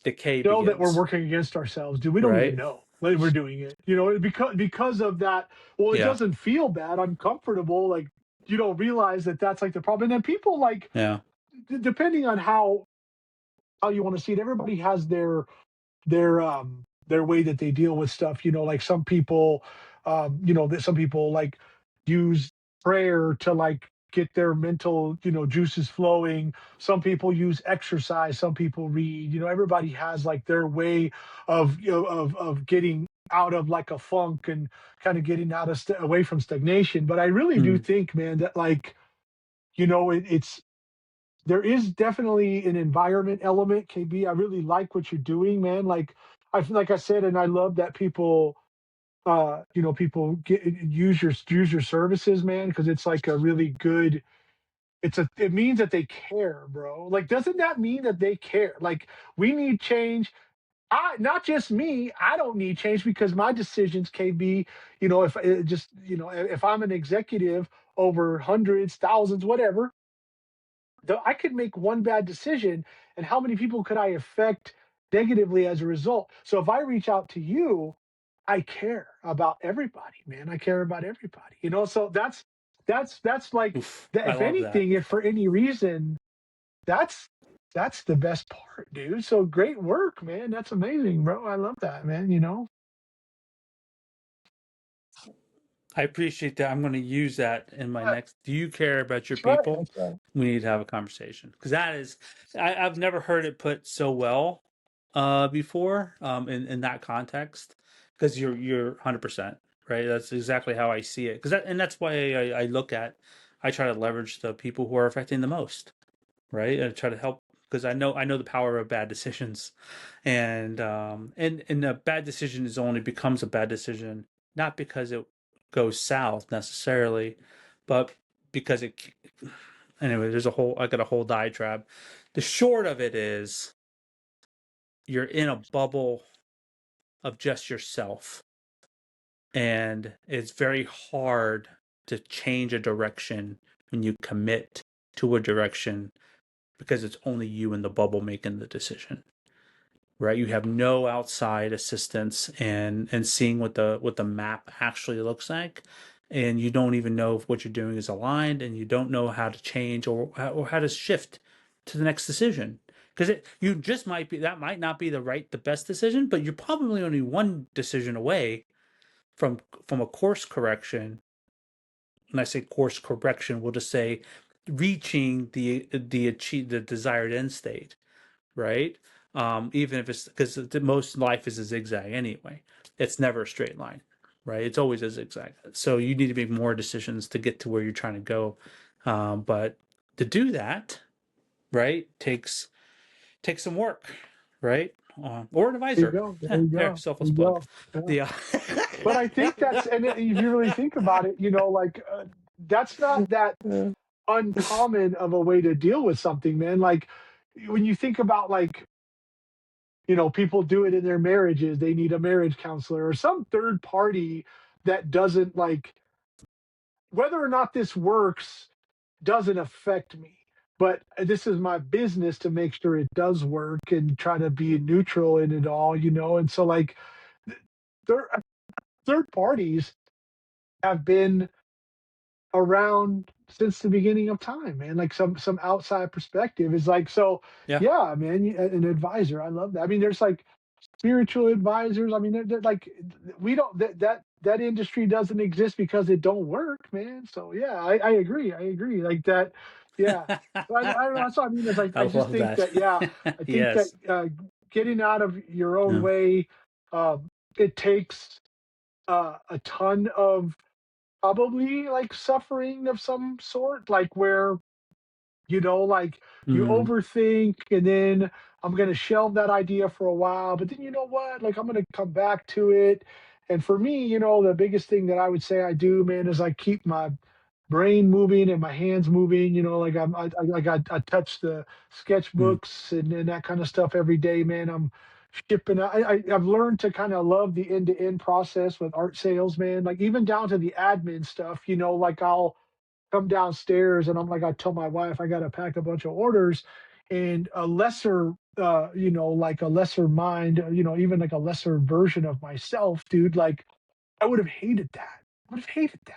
decay Know that we're begins, working against ourselves, dude. We don't even right? know that we're doing it. You know, because of that. Well, it Yeah. doesn't feel bad. I'm comfortable. Like you don't realize that that's like the problem. And then people like Yeah. depending on how you want to see it. Everybody has their way that they deal with stuff. You know, like some people, you know, that some people like use prayer to like get their mental, you know, juices flowing. Some people use exercise. Some people read. You know, everybody has like their way of you know of getting out of like a funk and kind of getting out of away from stagnation. But I really do Mm. think, man, that like you know it's there is definitely an environment element, KB. I really like what you're doing, man. Like I said, and I love that people you know people use your services, man, because it's like a really good it means that they care, bro. Like doesn't that mean that they care? Like we need change. I not just me, I don't need change because my decisions, KB, you know, if it just you know, if I'm an executive over hundreds, thousands, whatever, I could make one bad decision, and how many people could I affect negatively as a result? So if I reach out to you, I care about everybody, man. I care about everybody. You know, so that's like Oof. that. I If love that. anything, if for any reason, that's that's the best part, dude. So great work, man. That's amazing, bro. I love that, man. You know, I appreciate that. I'm going to use that in my yeah, next. Do you care about your that's right. people? That's right. We need to have a conversation because that is, I've never heard it put so well before in that context. Because you're 100% right. That's exactly how I see it. Because and that's why I look at, I try to leverage the people who are affecting the most, right? I try to help because I know the power of bad decisions, and a bad decision is only becomes a bad decision not because it goes south necessarily, but because it. Anyway, I got a whole diatribe. The short of it is you're in a bubble of just yourself, and it's very hard to change a direction when you commit to a direction because it's only you in the bubble making the decision. right? You have no outside assistance and seeing what the map actually looks like, and you don't even know if what you're doing is aligned, and you don't know how to change or how to shift to the next decision. Because you just might be that might not be the best decision, but you're probably only one decision away from a course correction. When I say course correction, we'll just say reaching the desired end state, right? Even if it's because most life is a zigzag anyway. It's never a straight line, right? It's always a zigzag. So you need to make more decisions to get to where you're trying to go. But to do that, right, takes some work, right? Or an There you advisor. go. There you There, go. There selfless you plug. go. Yeah. The But I think that's, and if you really think about it, that's not that uncommon of a way to deal with something, man. Like when you think about like, people do it in their marriages, they need a marriage counselor or some third party that doesn't like whether or not this works doesn't affect me. But this is my business to make sure it does work and try to be neutral in it all. And so like third third parties have been around since the beginning of time, man. Like some outside perspective is like so. yeah. Yeah, man. An advisor, I love that. I mean, there's like spiritual advisors. I mean, they're like we don't that industry doesn't exist because it don't work, man. So yeah, I agree. I agree. Like that. Yeah. So I don't know. That's what I mean. Is like I I just love think that. that yeah, I think that Yes. getting out of your own Yeah. way, it takes a ton of probably like suffering of some sort, like where like you Mm, overthink and then I'm going to shelve that idea for a while, but then you know what? Like I'm going to come back to it. And for me, the biggest thing that I would say I do, man, is I keep my brain moving and my hands moving. Like I touch the mm, sketchbooks and that kind of stuff every day, man. I'm shipping. I've learned to kind of love the end to end process with art sales, man. Like even down to the admin stuff. Like I'll come downstairs and I'm like, I tell my wife I got to pack a bunch of orders, and a lesser, like a lesser mind, even like a lesser version of myself, dude. Like I would have hated that. I would have hated that.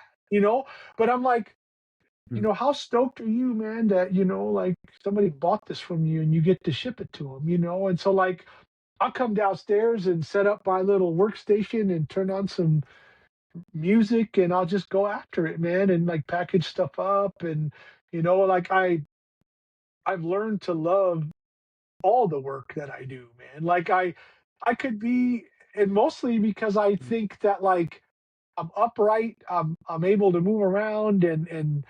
But I'm like, mm. how stoked are you, man, that like somebody bought this from you and you get to ship it to them. And so like I'll come downstairs and set up my little workstation and turn on some music and I'll just go after it, man, and like package stuff up and like I've learned to love all the work that I do, man. Like I could be and mostly because I think that like I'm upright, I'm able to move around and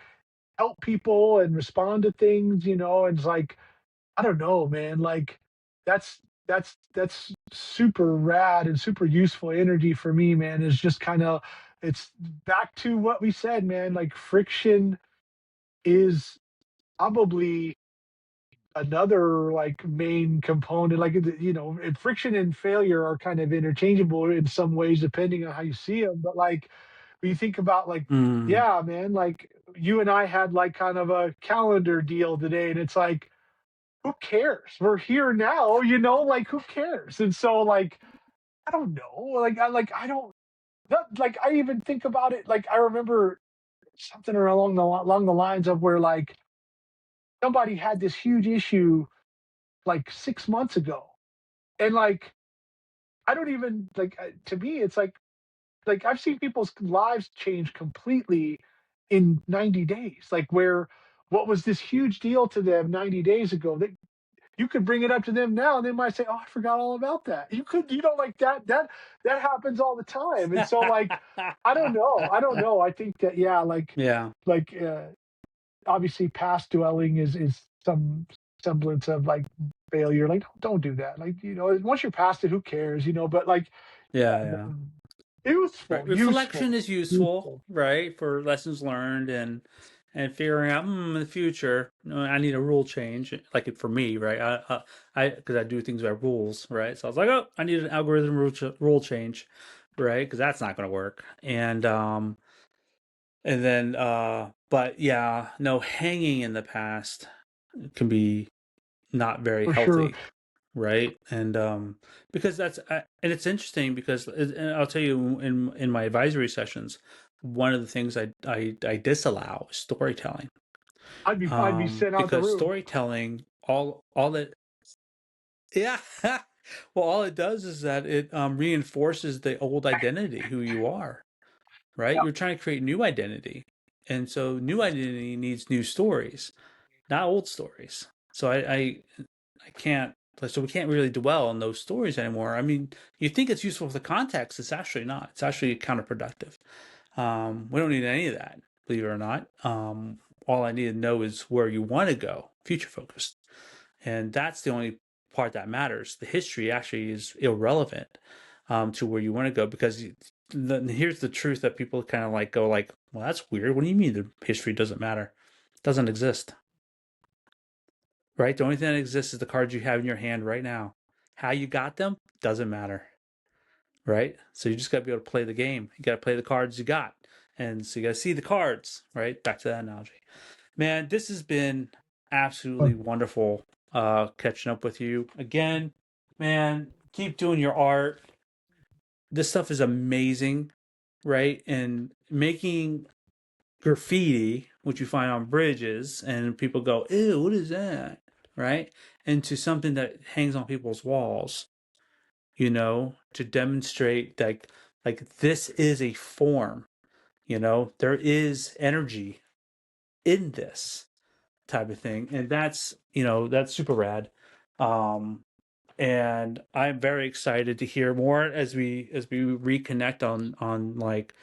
help people and respond to things, and it's like I don't know, man. Like that's that's super rad and super useful energy for me, man. Is just kind of it's back to what we said, man. Like friction is probably another like main component. Like and friction and failure are kind of interchangeable in some ways, depending on how you see them. But like when you think about like, Mm. yeah, man, like you and I had like kind of a calendar deal today, and it's like who cares? We're here now, like who cares? And so like I don't know, I don't that, like I even think about it like I remember something along the lines of where like somebody had this huge issue like 6 months ago. And like I don't even like to me it's like I've seen people's lives change completely in 90 days. Like where what was this huge deal to them 90 days ago, you could bring it up to them now and they might say, oh, I forgot all about that. Like that happens all the time. And so like I don't know, I think that yeah, Yeah. like obviously past dwelling is some semblance of like failure. Like don't do that. Like once you're past it, who cares. But like Yeah. yeah, Yeah. Right. useful useful Reflection is useful, useful right, for lessons learned and figuring out in the future. I need a rule change, like it for me, right? I because I do things by rules, right? So I was like, oh, I need an algorithm rule change, right? Because that's not going to work. And then, but yeah, no, hanging in the past can be not very for sure. healthy. right? And because and it's interesting because and I'll tell you in my advisory sessions, one of the things I disallow is storytelling. I'd be sent out the Because room. storytelling, all that, yeah, well, all it does is that it reinforces the old identity, who you are, right? Yeah. You're trying to create new identity, and so new identity needs new stories, not old stories. So I can't. So we can't really dwell on those stories anymore. I mean, you think it's useful for the context. It's actually not. It's actually counterproductive. We don't need any of that, believe it or not. All I need to know is where you want to go, future focused. And that's the only part that matters. The history actually is irrelevant to where you want to go, because here's the truth that people kind of like go like, well, that's weird. What do you mean the history doesn't matter? It doesn't exist, right? The only thing that exists is the cards you have in your hand right now. How you got them doesn't matter, right? So you just got to be able to play the game. You got to play the cards you got. And so you got to see the cards, right? Back to that analogy. Man, this has been absolutely wonderful catching up with you. Again, man, keep doing your art. This stuff is amazing, right? And making graffiti, which you find on bridges, and people go, ew, what is that? Right? Into something that hangs on people's walls, to demonstrate like this is a form, there is energy in this type of thing, and that's super rad. And I'm very excited to hear more as we reconnect on like,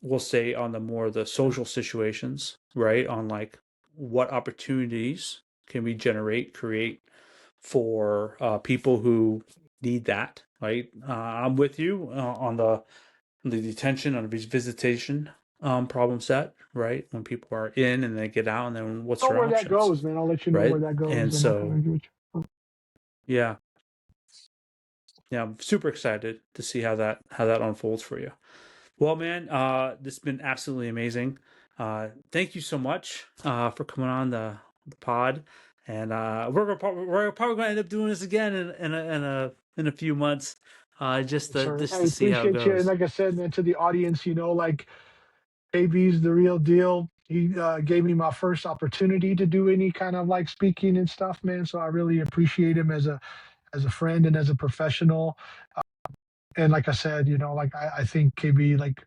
we'll say, on the social situations, right? On like what opportunities can we create for people who need that, right? I'm with you on the detention, on the visitation problem set, right? When people are in and they get out, and then what's Know their where that options, goes, man. I'll let you know where right? that And goes, and I'll kind so, of give it. yeah, I'm super excited to see how that unfolds for you. Well, man, this has been absolutely amazing. Thank you so much for coming on the pod, and we're probably going to end up doing this again in a few months, just Yes, to sir. just I to see how it appreciate you, and goes. like I said, man, to the audience, like AB's the real deal. He gave me my first opportunity to do any kind of like speaking and stuff, man. So I really appreciate him as a friend and as a professional. And like I said, like I think KB, like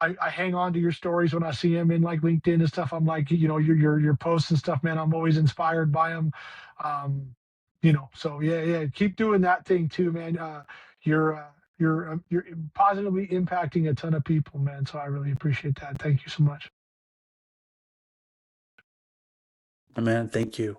I hang on to your stories when I see him in like LinkedIn and stuff. I'm like, your posts and stuff, man. I'm always inspired by them. So yeah, keep doing that thing too, man. You're positively impacting a ton of people, man. So I really appreciate that. Thank you so much. Man, thank you.